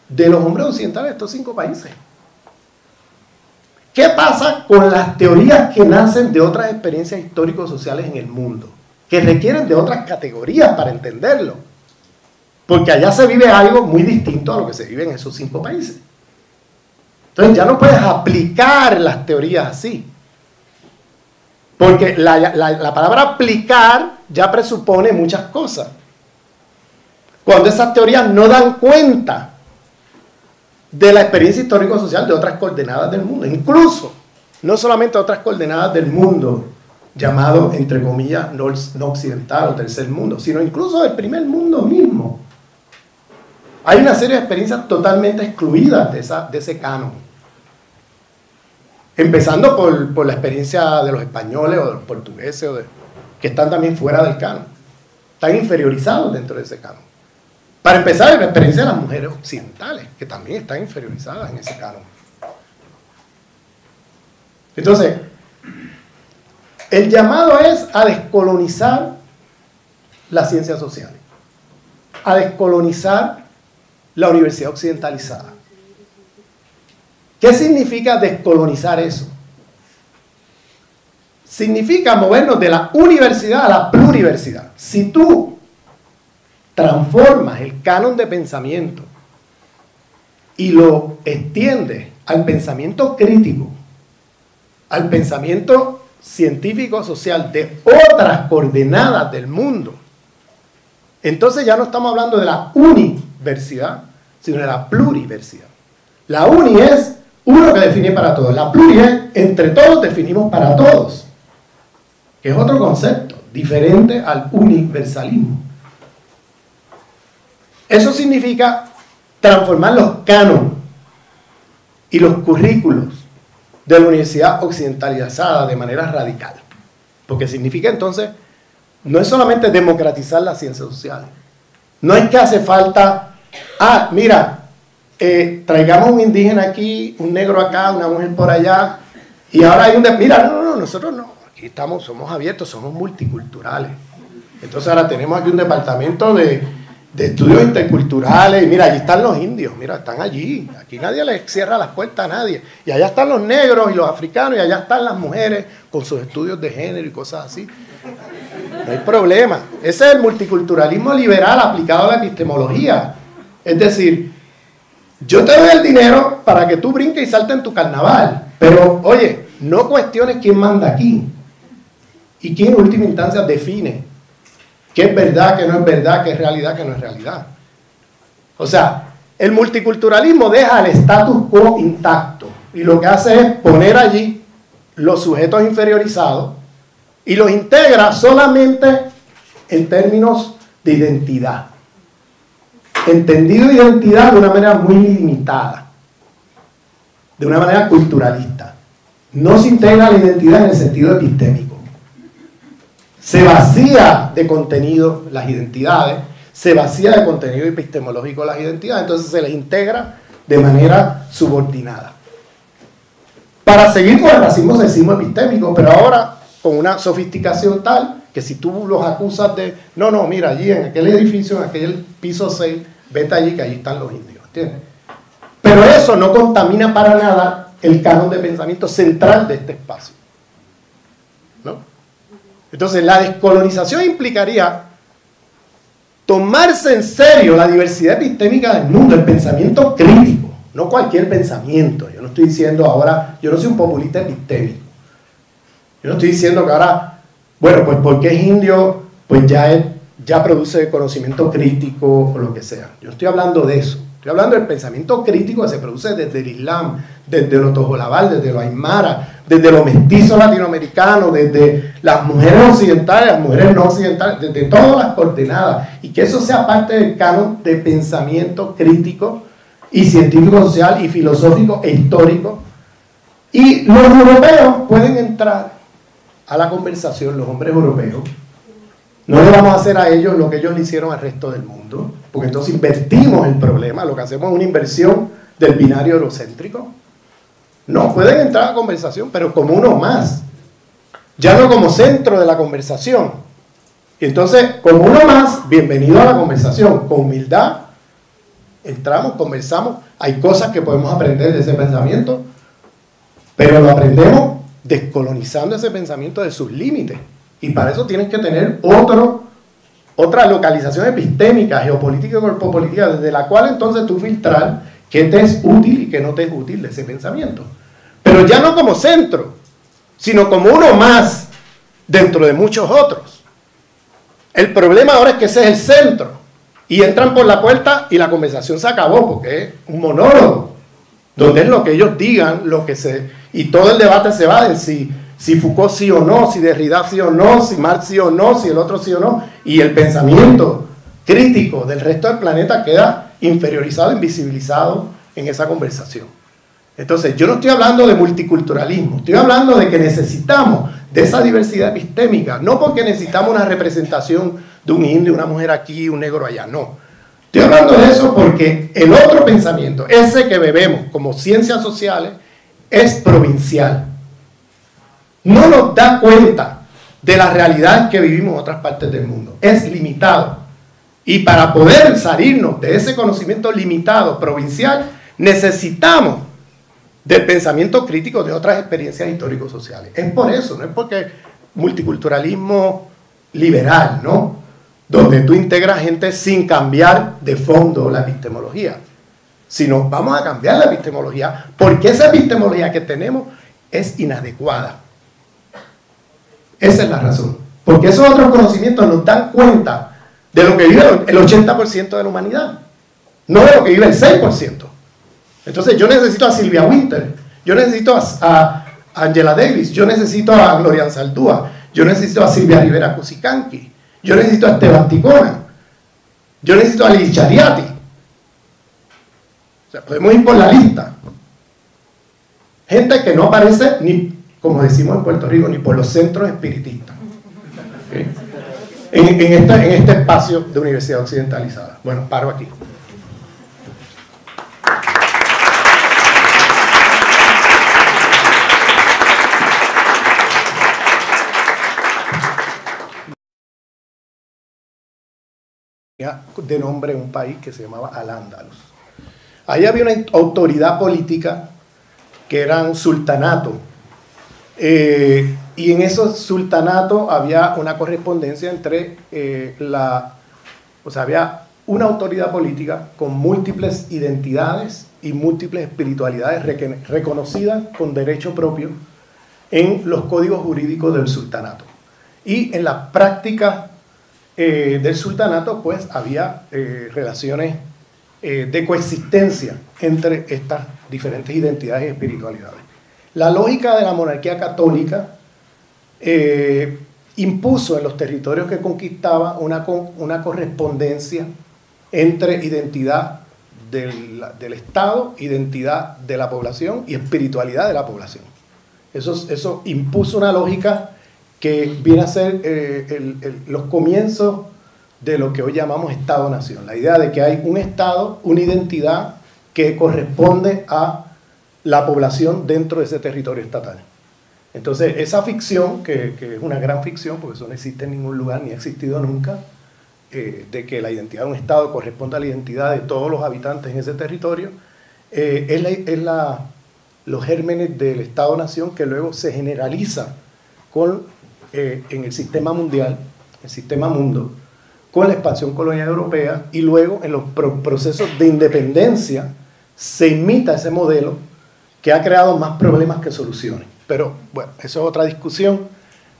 de los hombres occidentales de estos 5 países. ¿Qué pasa con las teorías que nacen de otras experiencias histórico-sociales en el mundo? Que requieren de otras categorías para entenderlo. Porque allá se vive algo muy distinto a lo que se vive en esos 5 países. Entonces ya no puedes aplicar las teorías así. Porque la palabra aplicar ya presupone muchas cosas. Cuando esas teorías no dan cuenta de la experiencia histórico-social de otras coordenadas del mundo. Incluso, no solamente otras coordenadas del mundo, llamado, entre comillas, no occidental o tercer mundo, sino incluso del primer mundo mismo. Hay una serie de experiencias totalmente excluidas de ese canon. Empezando por la experiencia de los españoles o de los portugueses, que están también fuera del canon. Están inferiorizados dentro de ese canon. Para empezar, la experiencia de las mujeres occidentales, que también están inferiorizadas en ese canon. Entonces, el llamado es a descolonizar las ciencias sociales, a descolonizar la universidad occidentalizada. ¿Qué significa descolonizar eso? Significa movernos de la universidad a la pluriversidad. Si tú transformas el canon de pensamiento y lo extiendes al pensamiento crítico, al pensamiento científico social de otras coordenadas del mundo, entonces ya no estamos hablando de la universidad, sino de la pluriversidad. La uni es uno que define para todos, la pluri es entre todos definimos para todos, que es otro concepto diferente al universalismo. Eso significa transformar los cánones y los currículos de la universidad occidentalizada de manera radical, porque significa entonces no es solamente democratizar las ciencias sociales, no es que hace falta, mira, traigamos un indígena aquí, un negro acá, una mujer por allá, y ahora hay mira, no, nosotros no, aquí somos abiertos, somos multiculturales. Entonces ahora tenemos aquí un departamento de estudios interculturales, y mira, allí están los indios, mira, están allí, aquí nadie les cierra las puertas a nadie, y allá están los negros y los africanos, y allá están las mujeres con sus estudios de género y cosas así. No hay problema. Ese es el multiculturalismo liberal aplicado a la epistemología. Es decir, yo te doy el dinero para que tú brinques y saltes en tu carnaval, pero oye, no cuestiones quién manda aquí y quién en última instancia define qué es verdad, qué no es verdad, qué es realidad, qué no es realidad. O sea, el multiculturalismo deja el status quo intacto y lo que hace es poner allí los sujetos inferiorizados y los integra solamente en términos de identidad. Entendido identidad de una manera muy limitada, de una manera culturalista. No se integra la identidad en el sentido epistémico. Se vacía de contenido las identidades, se vacía de contenido epistemológico las identidades, entonces se les integra de manera subordinada. Para seguir con el racismo sexismo epistémico, pero ahora con una sofisticación tal que si tú los acusas de, no, mira, allí en aquel edificio, en aquel piso 6, vete allí que allí están los indios, ¿entiendes? Pero eso no contamina para nada el canon de pensamiento central de este espacio, ¿no? Entonces la descolonización implicaría tomarse en serio la diversidad epistémica del mundo, el pensamiento crítico, no cualquier pensamiento. Yo no estoy diciendo ahora, yo no soy un populista epistémico. Yo no estoy diciendo que ahora, bueno, pues porque es indio, pues ya produce conocimiento crítico o lo que sea. Yo no estoy hablando de eso. Estoy hablando del pensamiento crítico que se produce desde el Islam, desde los tojolabal, desde los aymara, desde los mestizos latinoamericanos, desde las mujeres occidentales, las mujeres no occidentales, desde todas las coordenadas, y que eso sea parte del canon de pensamiento crítico y científico, social y filosófico e histórico. Y los europeos pueden entrar a la conversación, los hombres europeos. No le vamos a hacer a ellos lo que ellos le hicieron al resto del mundo, porque entonces invertimos el problema, lo que hacemos es una inversión del binario eurocéntrico. No, pueden entrar a la conversación, pero como uno más, ya no como centro de la conversación. Y entonces, como uno más, bienvenido a la conversación, con humildad, entramos, conversamos, hay cosas que podemos aprender de ese pensamiento, pero lo aprendemos descolonizando ese pensamiento de sus límites. Y para eso tienes que tener otra localización epistémica, geopolítica y corpopolítica, desde la cual entonces tú filtrar qué te es útil y qué no te es útil de ese pensamiento. Pero ya no como centro, sino como uno más dentro de muchos otros. El problema ahora es que ese es el centro. Y entran por la puerta y la conversación se acabó, porque es un monólogo, donde es lo que ellos digan, y todo el debate se va en si Foucault sí o no, si Derrida sí o no, si Marx sí o no, si el otro sí o no, y el pensamiento crítico del resto del planeta queda inferiorizado, invisibilizado en esa conversación. Entonces, yo no estoy hablando de multiculturalismo, estoy hablando de que necesitamos de esa diversidad epistémica, no porque necesitamos una representación de un indio, una mujer aquí, un negro allá, no. Estoy hablando de eso porque el otro pensamiento, ese que bebemos como ciencias sociales, es provincial. No nos da cuenta de la realidad que vivimos en otras partes del mundo. Es limitado. Y para poder salirnos de ese conocimiento limitado, provincial, necesitamos del pensamiento crítico de otras experiencias histórico-sociales. Es por eso, no es porque multiculturalismo liberal, ¿no? Donde tú integras gente sin cambiar de fondo la epistemología. Sino vamos a cambiar la epistemología porque esa epistemología que tenemos es inadecuada. Esa es la razón. Porque esos otros conocimientos nos dan cuenta de lo que vive el 80% de la humanidad, no de lo que vive el 6%. Entonces yo necesito a Silvia Winter, yo necesito a Angela Davis, yo necesito a Gloria Anzaldúa, yo necesito a Silvia Rivera Cusicanqui, yo necesito a Esteban Ticona, yo necesito a Liz Chariati. O sea, podemos ir por la lista. Gente que no aparece ni, como decimos en Puerto Rico, ni por los centros espiritistas. ¿Okay? En este espacio de universidad occidentalizada. Bueno, paro aquí. De nombre un país que se llamaba Al-Ándalus. Ahí había una autoridad política que eran sultanatos. Y en esos sultanatos había una correspondencia entre había una autoridad política con múltiples identidades y múltiples espiritualidades reconocidas con derecho propio en los códigos jurídicos del sultanato. Y en la práctica del sultanato, pues había relaciones de coexistencia entre estas diferentes identidades y espiritualidades. La lógica de la monarquía católica impuso en los territorios que conquistaba una correspondencia entre identidad del Estado, identidad de la población y espiritualidad de la población. Eso impuso una lógica que viene a ser los comienzos de lo que hoy llamamos Estado-Nación. La idea de que hay un Estado, una identidad que corresponde a la población dentro de ese territorio estatal. Entonces, esa ficción, que es una gran ficción, porque eso no existe en ningún lugar, ni ha existido nunca, de que la identidad de un Estado corresponde a la identidad de todos los habitantes en ese territorio, los gérmenes del Estado-Nación que luego se generaliza en el sistema mundial, el sistema mundo, con la expansión colonial europea y luego en los procesos de independencia se imita ese modelo que ha creado más problemas que soluciones. Pero bueno, eso es otra discusión,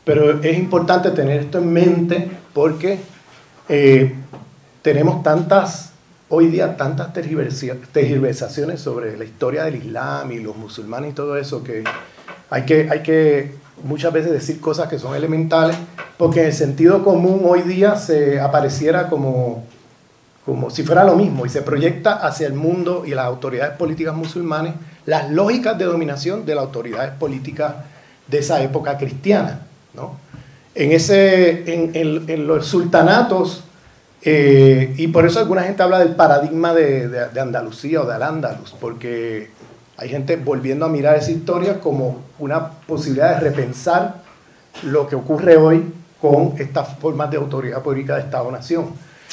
pero es importante tener esto en mente porque tenemos hoy día tantas tergiversaciones sobre la historia del Islam y los musulmanes y todo eso, que hay que muchas veces decir cosas que son elementales, porque en el sentido común hoy día se apareciera como si fuera lo mismo y se proyecta hacia el mundo y las autoridades políticas musulmanes las lógicas de dominación de las autoridades políticas de esa época cristiana, ¿no? En los sultanatos, y por eso alguna gente habla del paradigma de Andalucía o de Al-Ándalus, porque hay gente volviendo a mirar esa historia como una posibilidad de repensar lo que ocurre hoy con estas formas de autoridad política de Estado-Nación.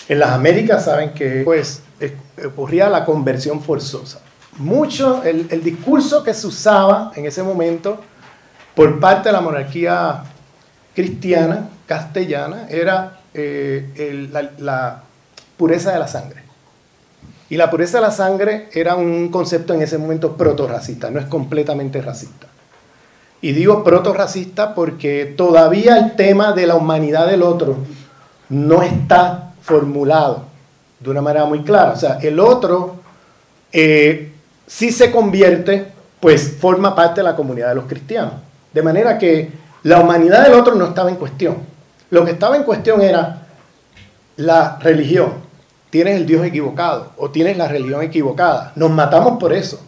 En las Américas saben que pues, ocurría la conversión forzosa. Mucho, el discurso que se usaba en ese momento por parte de la monarquía cristiana, castellana, era la pureza de la sangre. Y la pureza de la sangre era un concepto en ese momento proto-racista, no es completamente racista. Y digo proto-racista porque todavía el tema de la humanidad del otro no está formulado de una manera muy clara. O sea, el otro, si se convierte, pues forma parte de la comunidad de los cristianos. De manera que la humanidad del otro no estaba en cuestión. Lo que estaba en cuestión era la religión. Tienes el Dios equivocado o tienes la religión equivocada. Nos matamos por eso.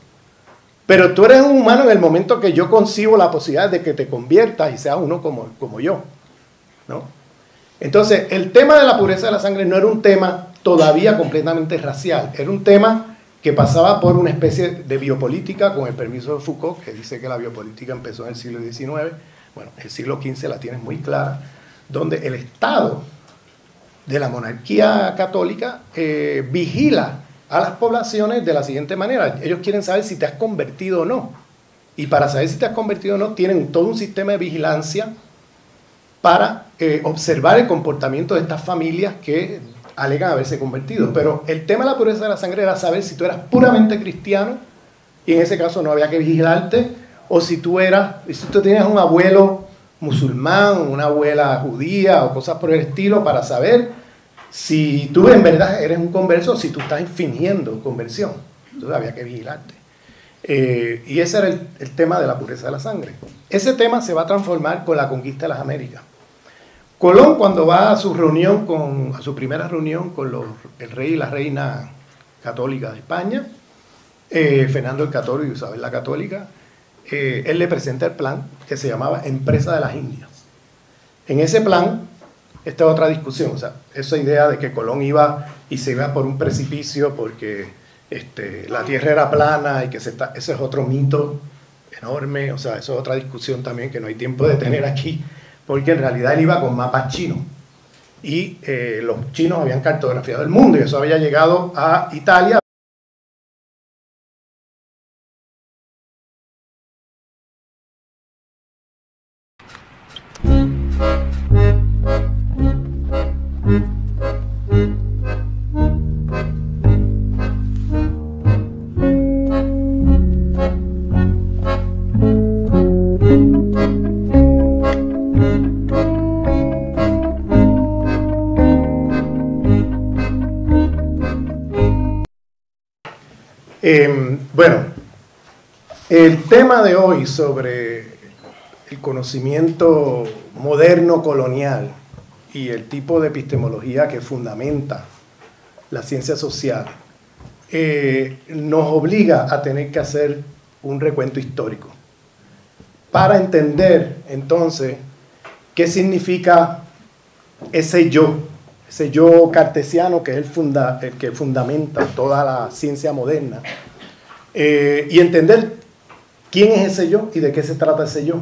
Pero tú eres un humano en el momento que yo concibo la posibilidad de que te conviertas y seas uno como yo, ¿no? Entonces, el tema de la pureza de la sangre no era un tema todavía completamente racial. Era un tema que pasaba por una especie de biopolítica, con el permiso de Foucault, que dice que la biopolítica empezó en el siglo XIX. Bueno, el siglo XV la tienes muy clara, donde el Estado de la monarquía católica vigila a las poblaciones de la siguiente manera. Ellos quieren saber si te has convertido o no. Y para saber si te has convertido o no, tienen todo un sistema de vigilancia para observar el comportamiento de estas familias que alegan haberse convertido. Pero el tema de la pureza de la sangre era saber si tú eras puramente cristiano, y en ese caso no había que vigilarte, o si tú tenías un abuelo musulmán, una abuela judía o cosas por el estilo, para saber si tú en verdad eres un converso o si tú estás fingiendo conversión. Entonces había que vigilarte. Y ese era el tema de la pureza de la sangre. Ese tema se va a transformar con la conquista de las Américas. Colón, cuando va a su primera reunión con el rey y la reina católica de España, Fernando el Católico y Isabel la Católica, él le presenta el plan que se llamaba Empresa de las Indias. En ese plan, esta es otra discusión, o sea, esa idea de que Colón iba y se iba por un precipicio porque la tierra era plana y que ese es otro mito enorme, o sea, eso es otra discusión también que no hay tiempo de tener aquí, porque en realidad él iba con mapas chinos y los chinos habían cartografiado el mundo y eso había llegado a Italia. Bueno, el tema de hoy sobre el conocimiento moderno colonial y el tipo de epistemología que fundamenta la ciencia social nos obliga a tener que hacer un recuento histórico para entender entonces qué significa ese yo cartesiano que es el que fundamenta toda la ciencia moderna, y entender quién es ese yo y de qué se trata ese yo,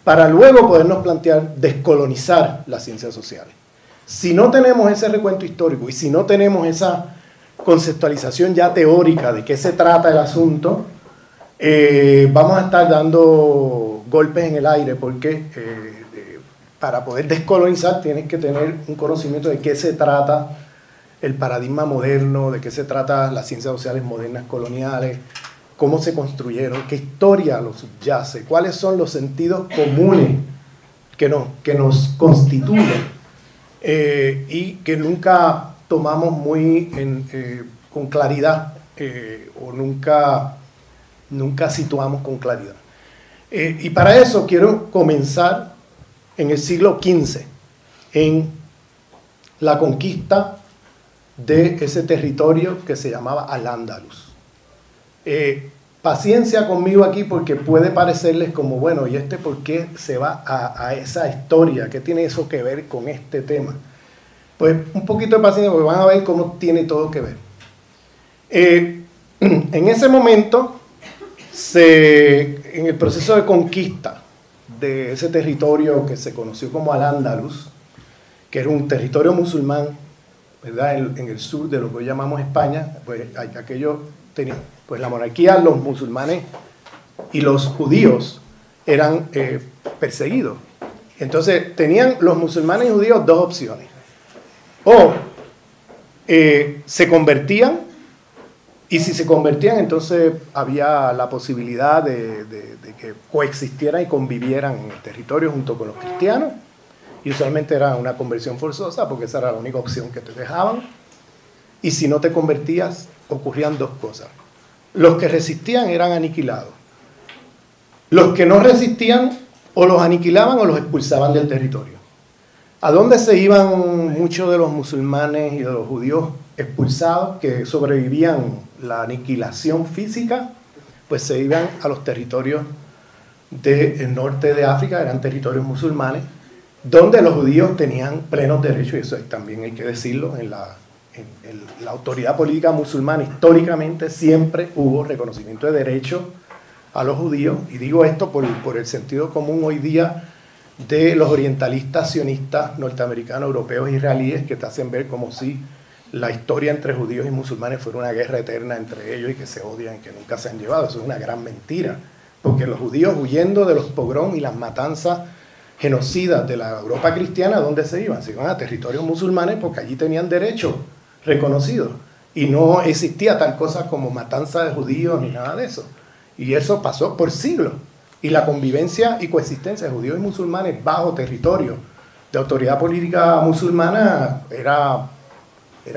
para luego podernos plantear descolonizar las ciencias sociales. Si no tenemos ese recuento histórico y si no tenemos esa conceptualización ya teórica de qué se trata el asunto, vamos a estar dando golpes en el aire porque para poder descolonizar tienes que tener un conocimiento de qué se trata el paradigma moderno, de qué se trata las ciencias sociales modernas coloniales, cómo se construyeron, qué historia los subyace, cuáles son los sentidos comunes que nos constituyen y que nunca tomamos muy con claridad o nunca situamos con claridad. Y para eso quiero comenzar en el siglo XV, en la conquista de ese territorio que se llamaba Al-Ándalus. Paciencia conmigo aquí porque puede parecerles como, bueno, ¿y por qué se va a esa historia? ¿Qué tiene eso que ver con este tema? Pues un poquito de paciencia porque van a ver cómo tiene todo que ver. En ese momento, en el proceso de conquista de ese territorio que se conoció como Al-Ándalus, que era un territorio musulmán, ¿verdad? En el sur de lo que hoy llamamos España, pues aquello tenía, pues la monarquía, los musulmanes y los judíos eran perseguidos. Entonces tenían los musulmanes y judíos dos opciones. O se convertían, y si se convertían entonces había la posibilidad de que coexistieran y convivieran en el territorio junto con los cristianos, y usualmente era una conversión forzosa porque esa era la única opción que te dejaban, y si no te convertías ocurrían dos cosas: los que resistían eran aniquilados, los que no resistían o los aniquilaban o los expulsaban del territorio. ¿A dónde se iban muchos de los musulmanes y de los judíos expulsados que sobrevivían la aniquilación física? Pues se iban a los territorios del norte de África, eran territorios musulmanes, donde los judíos tenían plenos derechos, y eso también hay que decirlo, en la autoridad política musulmana históricamente siempre hubo reconocimiento de derechos a los judíos, y digo esto por el sentido común hoy día de los orientalistas sionistas norteamericanos, europeos, israelíes, que te hacen ver como si la historia entre judíos y musulmanes fuera una guerra eterna entre ellos y que se odian y que nunca se han llevado. Eso es una gran mentira, porque los judíos, huyendo de los pogroms y las matanzas genocidas de la Europa cristiana, ¿dónde se iban? Se iban a territorios musulmanes porque allí tenían derechos reconocidos y no existía tal cosa como matanza de judíos ni nada de eso. Y eso pasó por siglos. Y la convivencia y coexistencia de judíos y musulmanes bajo territorio de autoridad política musulmana era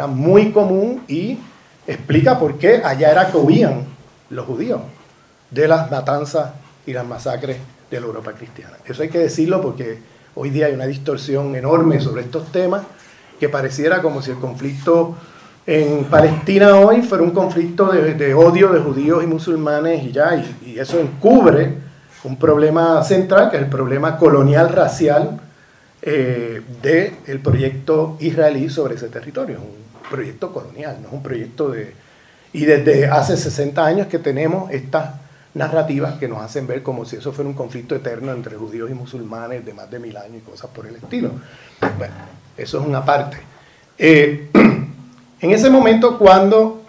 muy común, y explica por qué allá era que huían los judíos de las matanzas y las masacres de la Europa cristiana. Eso hay que decirlo porque hoy día hay una distorsión enorme sobre estos temas, que pareciera como si el conflicto en Palestina hoy fuera un conflicto de odio de judíos y musulmanes y ya, y eso encubre un problema central, que es el problema colonial racial del proyecto israelí sobre ese territorio. Es un proyecto colonial, no es un proyecto de... Y desde hace 60 años que tenemos estas narrativas que nos hacen ver como si eso fuera un conflicto eterno entre judíos y musulmanes de más de 1000 años y cosas por el estilo. Bueno, eso es una parte. En ese momento, cuando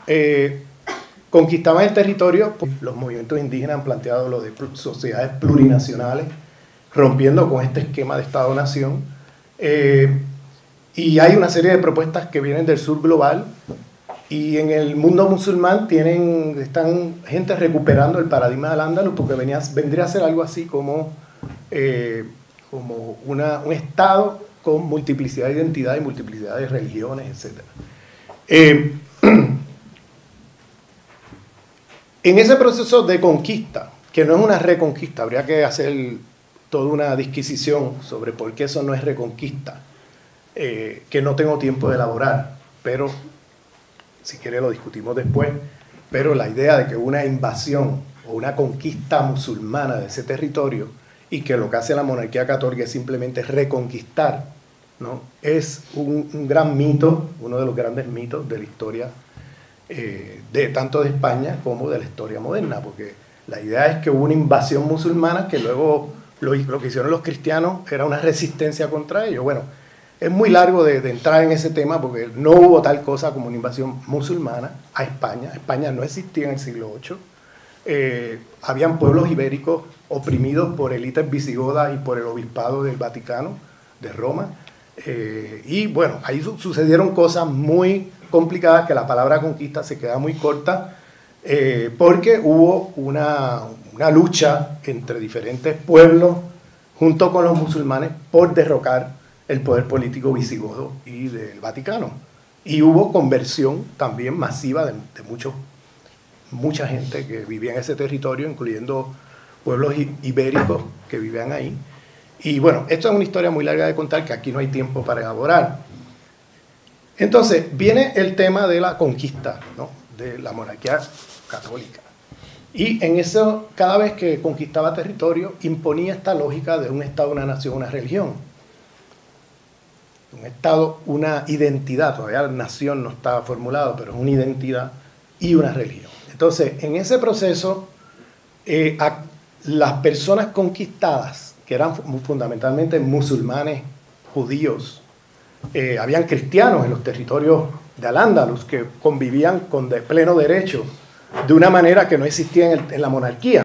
conquistaban el territorio, pues, los movimientos indígenas han planteado lo de sociedades plurinacionales, rompiendo con este esquema de Estado-Nación. Y hay una serie de propuestas que vienen del sur global, y en el mundo musulmán están gente recuperando el paradigma del Ándalus, porque vendría a ser algo así como un Estado con multiplicidad de identidad y multiplicidad de religiones, etc. En ese proceso de conquista, que no es una reconquista, habría que hacer toda una disquisición sobre por qué eso no es reconquista, que no tengo tiempo de elaborar, pero si quiere lo discutimos después. Pero la idea de que una invasión o una conquista musulmana de ese territorio, y que lo que hace la monarquía católica es simplemente reconquistar, ¿no?, es un gran mito, uno de los grandes mitos de la historia tanto de España como de la historia moderna, porque la idea es que hubo una invasión musulmana que luego lo que hicieron los cristianos era una resistencia contra ellos. Bueno, es muy largo de entrar en ese tema porque no hubo tal cosa como una invasión musulmana a España. España no existía en el siglo VIII. Habían pueblos ibéricos oprimidos por élites visigodas y por el obispado del Vaticano, de Roma. Y bueno, ahí sucedieron cosas muy complicada, que la palabra conquista se queda muy corta, porque hubo una lucha entre diferentes pueblos junto con los musulmanes por derrocar el poder político visigodo y del Vaticano. Y hubo conversión también masiva de mucha gente que vivía en ese territorio, incluyendo pueblos ibéricos que vivían ahí. Y bueno, esto es una historia muy larga de contar que aquí no hay tiempo para elaborar. Entonces, viene el tema de la conquista, ¿no?, de la monarquía católica. Y en eso, cada vez que conquistaba territorio, imponía esta lógica de un Estado, una nación, una religión. Un Estado, una identidad, todavía la nación no estaba formulado, pero es una identidad y una religión. Entonces, en ese proceso, las personas conquistadas, que eran fundamentalmente musulmanes, judíos, habían cristianos en los territorios de Al-Ándalus que convivían con pleno derecho, de una manera que no existía en la monarquía.